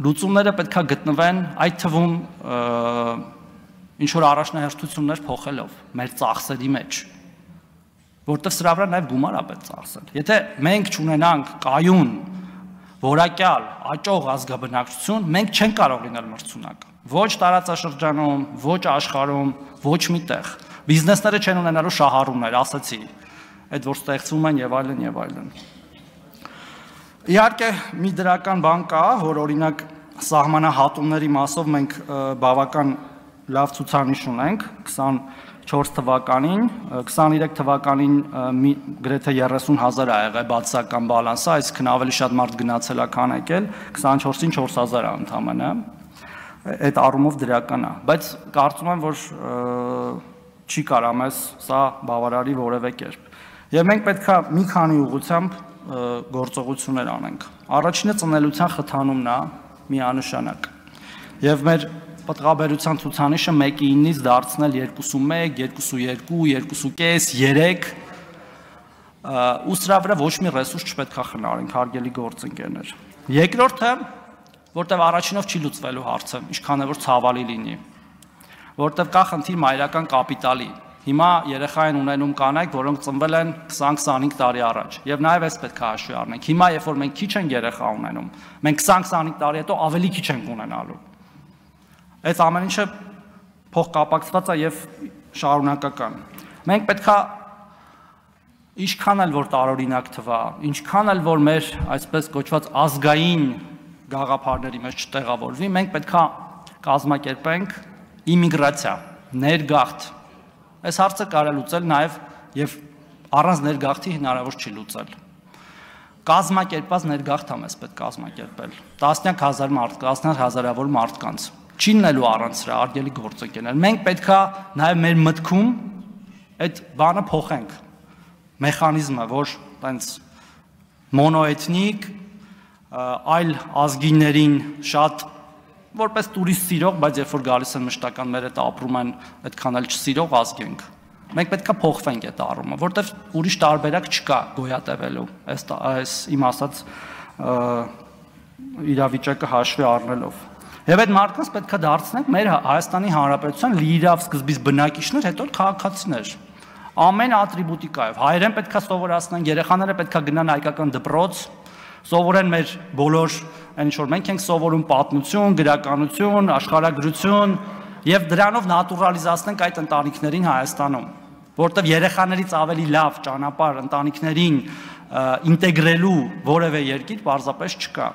լուծումները պետք է գտնվեն այդ թվում ինչ որ առաջնահերթություններ փոխելով մեր ծախսերի մեջ, որտեղ սրա վրա նաև գումար է պետք ծախսել։ Եթե մենք չունենանք կայուն, որակյալ, աճող ազգաբնակչություն, մենք չենք կարող լինել մրցունակ։ Ոչ տարածաշրջանում, ոչ աշխարհում, ոչ միտեղ։ Բիզնեսները չեն ունենալու շահառուներ, ասացի, այդ որ ստեղծվում են եւ այլն եւ այլն։ Իհարկե մի դրական բան կա, որ օրինակ սահմանահատումների մասով մենք բավական լավ ցուցանիշ ունենք 24 թվականին, 23 թվականին գրեթե 30,000 ա եղել բացասական բալանսը, այսինքն ավելի շատ մարդ գնացել է, քան եկել, 24-ին 4,000 ա ընդամենը, այդ առումով դրական է, բայց կարծում եմ, որ չի կարա մեզ սա բավարարի որևէ կերպ։ Եվ մենք պետք է մի քանի ուղղությամբ գործողություններ անենք։ Առաջինը ծնելիության խթանումն է, միանշանակ։ Եվ մեր պատղաբերության ցուցանիշը 1-9-ից դարձնել 2.1, 2.2, 2.5, 3 ու սրա վրա ոչ մի ռեսուրս չպետք է խնայենք, հարգելի գործընկերներ։ Երկրորդը, որտեղ առաջինով չի լուծվելու հարցը, ինչքան է որ ցավալի լինի, որտեղ կա խնդիր մայրական կապիտալի։ Հիմա երեխա են ունենում կանայք, որոնք ծնվել են 20-25 տարի առաջ, եւ նաեւ էս պետք է հաշվի առնենք։ Հիմա երբ որ մենք քիչ ենք երեխա ունենում, մենք 20-25 տարի հետո ավելի քիչ ենք ունենալու։ Այս ամեն ինչը փոխկապակցված է եւ շարունակական։ Մենք պետքա ինչքան էլ որ տարօրինակ թվա, ինչքան էլ որ մեր այսպես կոչված ազգային գաղափարների մեջ չտեղավորվի, մենք պետքա կազմակերպենք իմիգրացիա, ներգաղթ։ Այս հարցը կարելի լուծել նաեւ եւ առանց ներգաղթի հնարավոր չի լուծել։ Կազմակերպված ներգաղթ ամես պետք կազմակերպել։ Տասնյակ հազար մարդ, տասնյակ հազարավոր մարդկանց։ Չի լինելու առանց սրա, արգելի գործընկերներ։ Մենք պետքա նաեւ մեր մտքում այդ բանը փոխենք։ Մեխանիզմը, որ տենց մոնոէթնիկ, այլ ազգիներին շատ որպես տուրիստ սիրող, բայց երբ որ գալիս են մշտական մեր հետ ապրում են, այդքան էլ չսիրող ազգ ենք։ Մենք պետքա փոխվենք այդ առումը, որտեվ ուրիշ տարբերակ չկա գոյատևելու, այս իմ ասած իրավիճակը հաշվի առնելով։ Եվ այդ մարդկանց պետքա դարձնենք մեր Հայաստանի Հանրապետության լիիրավ սկզբից բնակիչներ, հետո քաղաքացիներ։ Ամեն ատրիբուտիկայով հայերեն պետքա սովորացնեն, երեխաները պետքա գնան հայկական դպրոց, սովորեն մեր բոլոր այն ինչ որ մենք ենք սովորում պատմություն, գրականություն, աշխարհագրություն եւ դրանով նատուրալիզացնենք այդ ընտանիքներին Հայաստանում, որտեղ երեխաներից ավելի լավ ճանապարհ ընտանիքներին ինտեգրելու որևէ երկիր պարզապես չկա։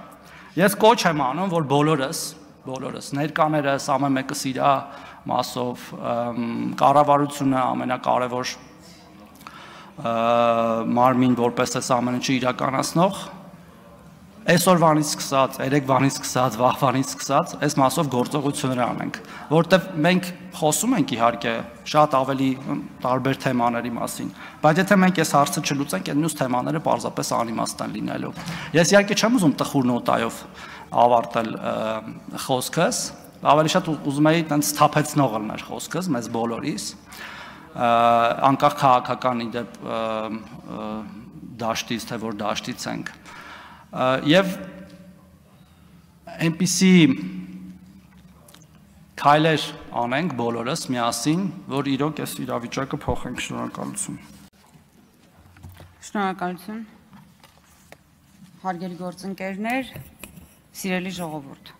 Ես կոչ եմ անում, որ բոլորս ներկաներս ամեն մեկը իրա մասով կառավարությունը ամենակարևոր մարմին որպես այս ամեն ինչը իրականացնող այսօրվանից սկսած, երեկվանից սկսած, վաղվանից սկսած այս մասով գործողություններ անենք, որտեղ մենք խոսում ենք իհարկե շատ ավելի տարբեր թեմաների մասին, բայց եթե մենք այս հարցը չլուծենք, այդ մյուս թեմաները պարզապես անիմաստ են լինելու։ Ես իհարկե չեմ ուզում տխուր նոտայով ավարտել խոսքս, ավելի շատ ուզում էի տենց սթափեցնող լիներ խոսքս մեզ բոլորիս, անկախ քաղաքական իդեպ դաշտից, թե որ դաշտից ենք։ Եվ այնպիսի քայլեր անենք բոլորս միասին, որ իրոք այս իրավիճակը փոխենք։ Շնորհակալություն։ Շնորհակալություն։ Հարգելի գործընկերներ, սիրելի ժողովուրդ։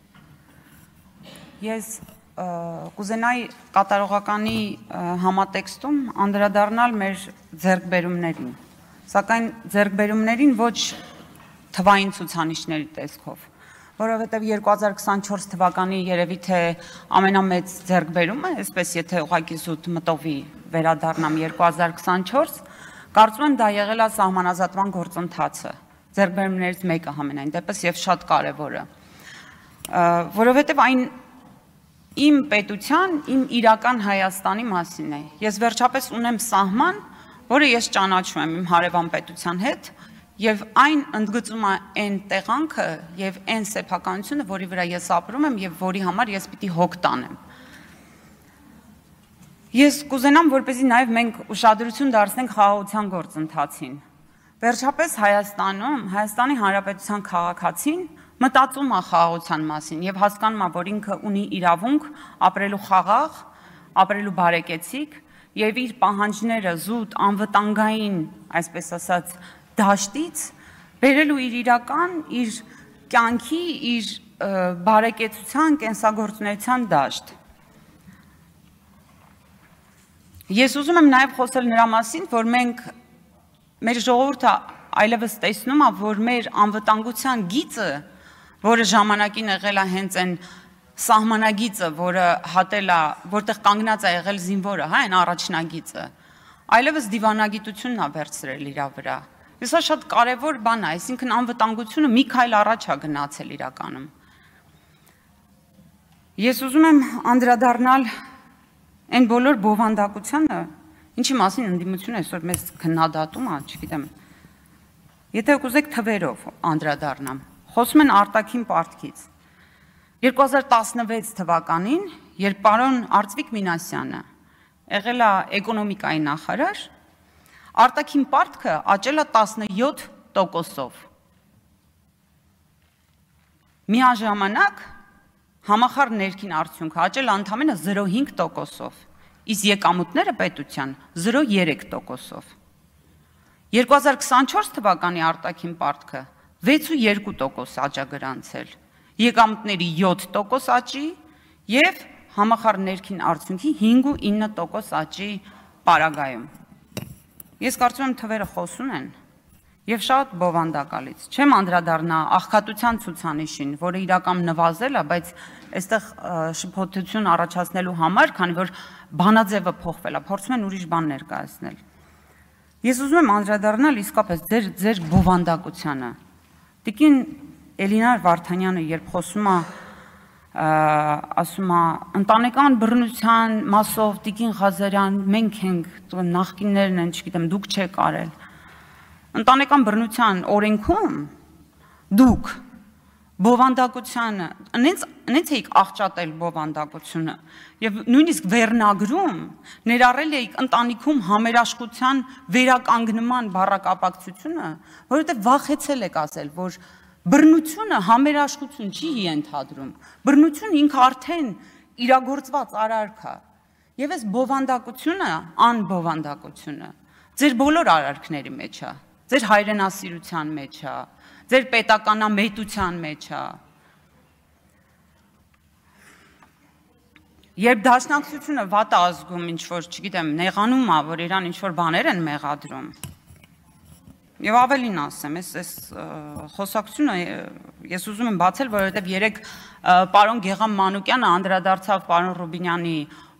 Ես կուզենայի կատարողականի համատեքստում անդրադառնալ մեր ձեռքբերումներին, սակայն ձեռքբերումներին ոչ թվային ցուցանիշների տեսքով, որովհետև 2024 թվականի երևի թե ամենամեծ ձեռքբերումը, այսպես եթե ուղղակի զուտ մտովի վերադառնամ 2024, կարծում եմ դա եղել է սահմանազատման գործընթացը, ձեռքբերումներից մեկը համենայն դեպս եւ շատ կարեւորը, որովհետև այն իմ պետության, իմ իրական Հայաստանի մասին է։ Ես վերջապես ունեմ սահման, որը ես ճանաչում եմ իմ հարևան պետության հետ, եւ այն ընդգծում է այն տեղանքը եւ այն սեփականությունը, որի վրա ես ապրում եմ եւ որի համար ես պիտի հոգ տանեմ։ Ես կուզենամ, որպեսզի նաեւ մենք ուշադրություն դարձնենք խաղաղության գործընթացին։ Վերջապես Հայաստանում, Հայաստանի Հանրապետության քաղաքացին մտածում է խաղաղության մասին եւ հասկանում է, որ ինքը ունի իրավունք ապրելու խաղաղ, ապրելու բարեկեցիկ եւ իր պահանջները զուտ անվտանգային, այսպես ասած, դաշտից բերելու իր իրական, իր կյանքի, իր բարեկեցության, կենսագործունեության դաշտ։ Ես ուզում եմ նաև խոսել նրա մասին, որ մենք մեր ժողովուրդը այլևս տեսնում է, որ մեր անվտանգության գիծը, որը ժամանակին եղել է հենց այն սահմանագիծը, որը հատել է, որտեղ կանգնած է եղել զինվորը, հա, այն առաջնագիծը, այլևս դիվանագիտությունն է վերցրել իր վրա։ Սա շատ կարևոր բան է, այսինքն անվտանգությունը մի քայլ առաջ է գնացել իրականում։ Ես ուզում եմ անդրադառնալ այն բոլոր բովանդակությանը, ինչի մասին ընդդիմությունը այսօր մեզ քննադատում է, չգիտեմ։ Եթե կուզեք թվերով անդրադառնամ, խոսում են արտաքին պարտքից։ 2016 թվականին, երբ պարոն Արծվիկ Մինասյանը եղել է էկոնոմիկայի նախարար, արտաքին պարտքը աճել է 17%-ով։ Միաժամանակ համախառն ներքին արդյունքը աճել է ընդամենը 0.5%-ով, իսկ եկամուտները պետության 0.3%-ով։ 2024 թվականի արտաքին պարտքը 6.2% աջակրանցել, եկամուտների 7% աճի եւ համախառն ներքին արդյունքի 5.9% աճի պարագայում։ Ես կարծում եմ թվերը խոսում են եւ շատ բովանդակալից։ Չեմ անդրադառնա աղքատության ցուցանիշին, որը իրական նվազել է, բայց այստեղ շփոթություն առաջացնելու համար, քանի որ բանաձևը փոխվել է, փորձում են ուրիշ բան ներկայացնել։ Ես ուզում եմ անդրադառնալ իսկապես ձեր բովանդակությանը։ Տիկին Էլինար Վարդանյանը, երբ խոսում է, ասում է, ընտանեկան բռնության մասով Տիկին Ղազարյան, մենք ենք, նախկիններն են, չգիտեմ, դուք չեք արել։ Ընտանեկան բռնության օրենքում դուք բովանդակությանը, նենց էիք աղճատել բովանդակությունը եւ նույնիսկ վերնագրում ներառել էիք ընտանիքում համերաշխության վերականգնման բառակապակցությունը, որովհետեւ վախեցել եք ասել, որ բռնությունը համերաշխություն չի ենթադրում։ Բռնությունը ինքը արդեն իրագործված արարք է։ Եվ այս բովանդակությունը, անբովանդակությունը ձեր բոլոր արարքների մեջ է, ձեր հայրենասիրության մեջ է, ձեր պետականամետության մեջ է։ Երբ դաշնակցությունը վատ է ազգում, ինչ որ, չգիտեմ, նեղանում է, որ իրան ինչ որ բաներ են մեղադրում։ Եվ ավելին ասեմ, այս խոսակցությունը ես ուզում եմ բացել, որովհետև երեք պարոն Գեգամ Մանուկյանը անդրադարձավ պարոն Ռուբինյանի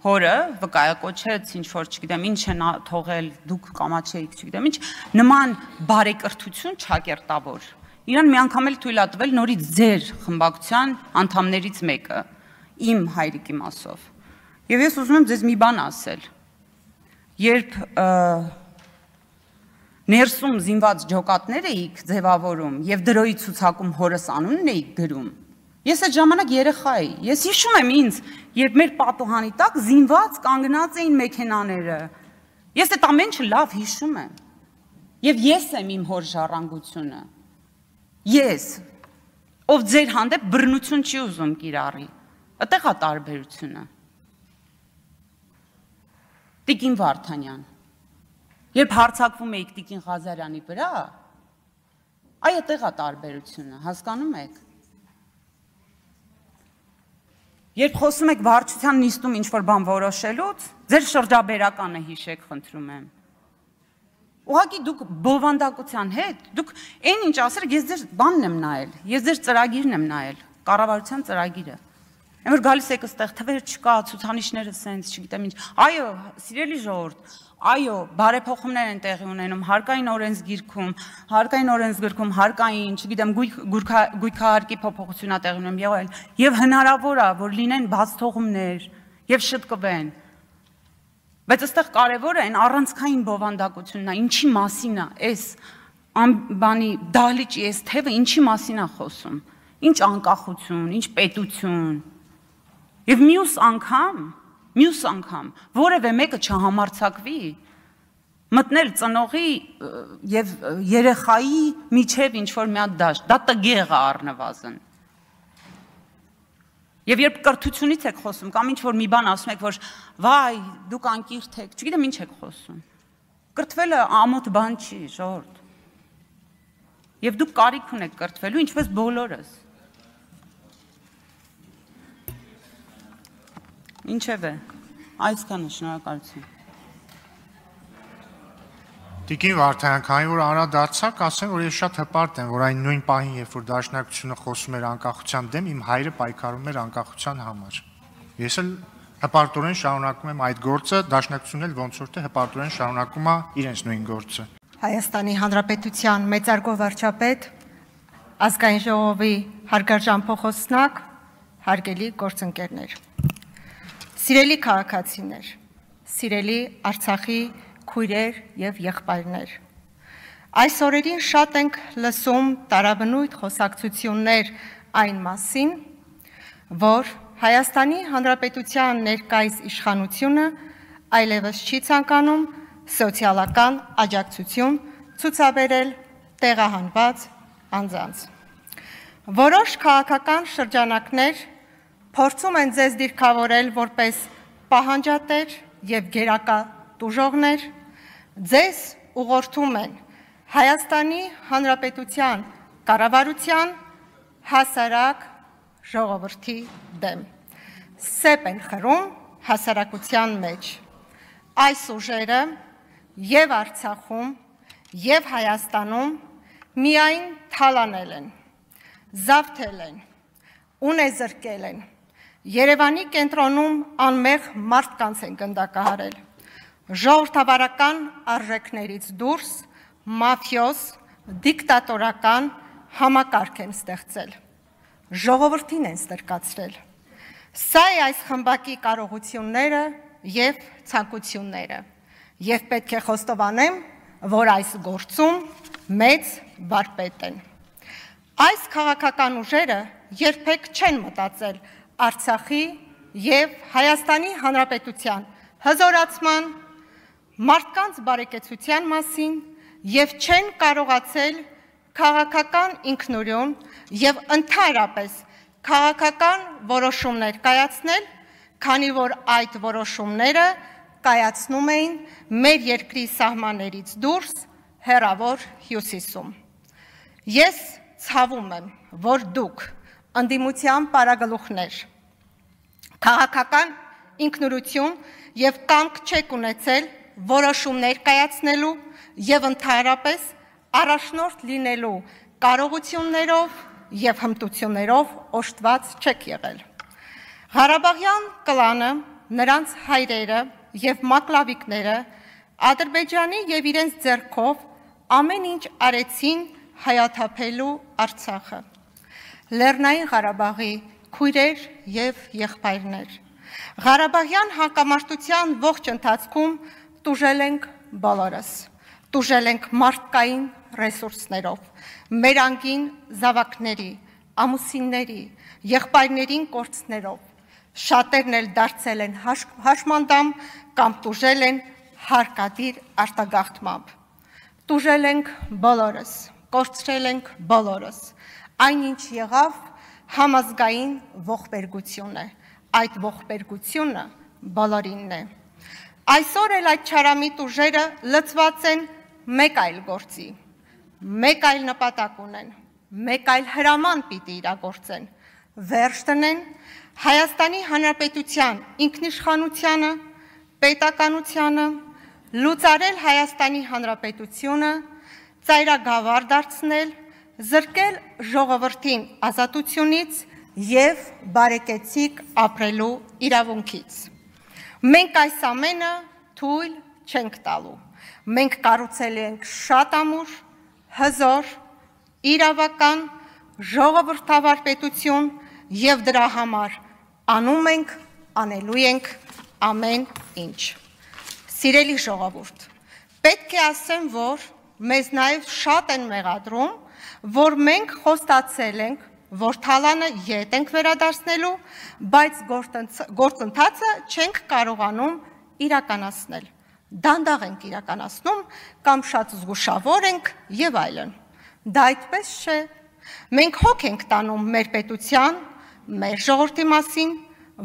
հորը, վկայակոչեց, ինչ որ, չգիտեմ, ինչ են թողել, դուք կամաչեիք, չգիտեմ, ինչ, նման բարեկրթություն չակերտավոր։ Իրան մի անգամ էլ թույլ է տվել նորից ձեր խմբակցության անդամներից մեկը, իմ հայրիկի մասով։ Եվ ես ուզում եմ ձեզ մի բան ասել։ Երբ ներսում զինված ջոկատներ էիք ձևավորում եւ դրոյի ցուցակում հորս անունն էիք գրում, ես այդ ժամանակ երեխա էի, ես հիշում եմ ինձ, երբ մեր պատուհանի տակ զինված կանգնած էին մեքենաները, ես այդ ամեն ինչը լավ հիշում եմ, եւ ես եմ իմ հոր ժառանգությունը, ես, ով ձեր հանդեպ բռնություն չի ուզում կիրառի, այդտեղ է տարբերությունը։ Տիկին Վարդանյան, երբ հարցակվում էիք Տիկին Ղազարյանի վրա, այդտեղ է տարբերությունը, հասկանում եք։ Երբ խոսում եք վարչության նիստում ինչ-որ բան որոշելուց, ձեր շրջաբերականը հիշեք, խնդրում եմ։ Ուղղակի դուք բովանդակության հետ, դուք այն ինչ ասել, ես ձեր բանն եմ նայել, ես ձեր ծրագիրն եմ նայել, կառավարության ծրագիրը։ Այն որ գալիս եք այստեղ, թվեր չկա, ցուցանիշները սենց, չգիտեմ ինչ։ Այո, սիրելի ժողովուրդ, այո, բարեփոխումներ են տեղի ունենում հարկային օրենսգրքում, հարկային, չգիտեմ, գույքահարկի փոփոխություն է տեղի ունենում եղել, եւ հնարավոր է, որ լինեն բացթողումներ եւ շտկվեն։ Բայց այստեղ կարևորը այն առանցքային բովանդակությունն է, ինչի մասին է, այս բանի դահլիճի այս թևը ինչի մասին է խոսում, ինչ անկախություն, ինչ պետություն։ Եվ մյուս անգամ որևէ մեկը չհամարձակվի մտնել ծնողի եւ երեխայի միջև ինչ-որ մի հատ դաշտ, դա տգեղ է առնվազն։ Եվ երբ կրթությունից եք խոսում կամ ինչ-որ մի բան ասում եք, որ վայ, դուք անկիրթ եք, չգիտեմ ինչ եք խոսում։ Կրթվելը ամոթ բան չի, ժողովուրդ։ Եվ դուք կարիք ունեք կրթվելու, ինչպես բոլորս։ Ինչևէ, այսքանը, շնորհակալություն։ Տիկին Վարդանյան, քանի որ անդրադարձաք, ասեմ, որ ես շատ հպարտ եմ, որ այն նույն պահին, երբ որ դաշնակցությունը խոսում էր անկախության դեմ, իմ հայրը պայքարում էր անկախության համար։ Ես էլ հպարտորեն շարունակում եմ այդ գործը, դաշնակցությունն էլ ոնց որ թե հպարտորեն շարունակում է իրենց նույն գործը։ Հայաստանի Հանրապետության մեծարգո վարչապետ, ազգային ժողովի հարգարժան փոխոստնակ, հարգելի գործընկերներ։ Սիրելի քաղաքացիներ, սիրելի Արցախի քույրեր եւ եղբայրներ։ Այս օրերին շատ ենք լսում տարաբնույթ խոսակցություններ այն մասին, որ Հայաստանի Հանրապետության ներկայիս իշխանությունը այլևս չի ցանկանում սոցիալական աջակցություն ցուցաբերել տեղահանված անձանց։ Որոշ քաղաքական շրջանակներ փորձում են ձեզ դիրքավորել որպես պահանջատեր եւ գերակա տուժողներ, ձեզ ուղղորդում են Հայաստանի Հանրապետության կառավարության հասարակ ժողովրդի դեմ։ Սեպ են խրում հասարակության մեջ։ Այս ուժերը եւ Արցախում, եւ Հայաստանում միայն թալանել են, զավթել են, ունեզրկել են, Երևանի կենտրոնում անմեղ մարդկանց են գնդակահարել, ժողովրդավարական արժեքներից դուրս մաֆիոզ, դիկտատորական համակարգ են ստեղծել, ժողովրդին են ստրկացրել։ Սա է այս խմբակի կարողությունները եւ ցանկությունները, եւ պետք է խոստովանեմ, որ այս գործում մեծ վարպետ են։ Այս քաղաքական ուժերը երբեք չեն մտածել Արցախի եւ Հայաստանի Հանրապետության հզորացման, մարդկանց բարեկեցության մասին եւ չեն կարողացել քաղաքական ինքնուրույն եւ ընդհանրապես քաղաքական որոշումներ կայացնել, քանի որ այդ որոշումները կայացնում էին մեր երկրի սահմաններից դուրս հեռավոր հյուսիսում։ Ես ցավում եմ, որ դուք ընդդիմության պարագլուխներ, քաղաքական ինքնուրույն եւ կամք չեք ունեցել որոշումներ կայացնելու եւ ընդհանրապես առաջնորդ լինելու կարողություններով եւ հմտություններով օժտված չեք եղել։ Ղարաբաղյան կլանը, նրանց հայրերը եւ մակլավիկները Ադրբեջանի եւ իրենց ձեռքով ամեն ինչ արեցին հայաթափելու Արցախը։ Լեռնային Ղարաբաղի քույրեր եւ եղբայրներ։ Ղարաբաղյան հակամարտության ողջ ընթացքում տուժել ենք բոլորս։ Տուժել ենք մարդկային ռեսուրսներով, մեր անգին զավակների, ամուսինների, եղբայրներին կորցներով, շատերն էլ դարձել են հաշմանդամ կամ տուժել են հարկադիր արտագաղթմամբ։ Տուժել ենք բոլորս, կորցրել ենք բոլորս, այնինչ եղավ համազգային ողբերգություն է, այդ ողբերգությունը բոլորինն է։ Այսօր էլ այդ չարամիտ ուժերը լծված են մեկ այլ գործի, մեկ այլ նպատակ ունեն, մեկ այլ հրաման պիտի իրագործեն, վերջ տնեն Հայաստանի Հանրապետության ինքնիշխանությանը, պետականությանը, լուծարել Հայաստանի Հանրապետությունը, ծայրագավառ դարձնել, զրկել ժողովրդին ազատությունից եւ բարեկեցիկ ապրելու իրավունքից։ Մենք այս ամենը թույլ չենք տալու։ Մենք կառուցել ենք շատ ամուր, հզոր, իրավական, ժողովրդավար պետություն եւ դրա համար անում ենք, անելու ենք ամեն ինչ։ Սիրելի ժողովուրդ, պետք է ասեմ, որ մեզ նաև շատ են մեղադրում, որ մենք խոստացել ենք, որ թալանը ետ ենք վերադարձնելու, բայց գործընթացը չենք կարողանում իրականացնել։ Դանդաղ ենք իրականացնում կամ շատ զգուշավոր ենք եւ այլն։ Դա այդպես չէ։ Մենք հոգ ենք տանում մեր պետության, մեր ժողովրդի մասին,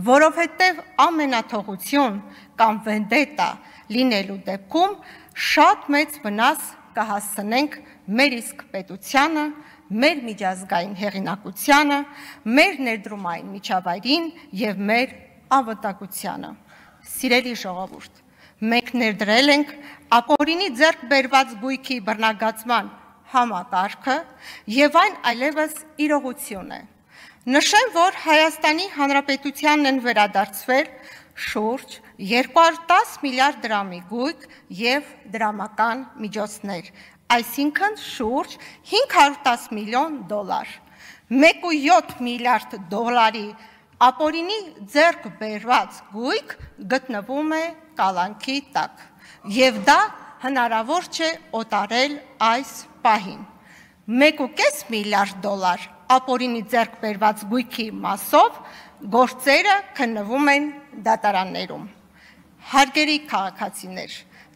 որովհետև ամենաթողություն կամ վենդետա լինելու դեպքում շատ մեծ վնաս կհասցնենք մեր իսկ պետությանը, մեր միջազգային հեղինակությանը, մեր ներդրումային միջավայրին եւ մեր անվտանգությանը։ Սիրելի ժողովուրդ, մենք ներդրել ենք ապօրինի ձեռք բերված գույքի բռնագծման համակարգը եւ այն այլևս իրողություն է։ Նշեմ, որ Հայաստանի Հանրապետությանն են վերադարձվել շուրջ 210 միլիարդ դրամի գույք եւ դրամական միջոցներ, այսինքն շուրջ 510 միլիոն դոլար։ 1.7 միլիարդ դոլարի ապօրինի ձեռք բերված գույք գտնվում է կալանքի տակ եւ դա հնարավոր չէ օտարել այս պահին։ 1.5 միլիարդ դոլար ապօրինի ձեռք բերված գույքի մասով գործերը քննվում են դատարաններում։ Հարգելի քաղաքացիներ,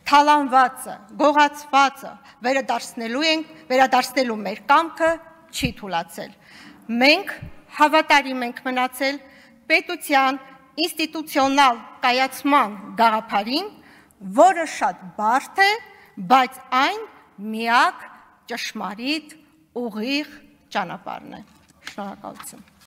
թալանվածը, գողացվածը վերադարձնելու մեր կամքը չի թուլացել։ Մենք հավատարիմ ենք մնացել պետության ինստիտուցիոնալ կայացման գաղափարին, որը շատ բարդ է, բայց այն միակ ճշմարիտ ուղիղ ճանապարհն է։ Շնորհակալություն։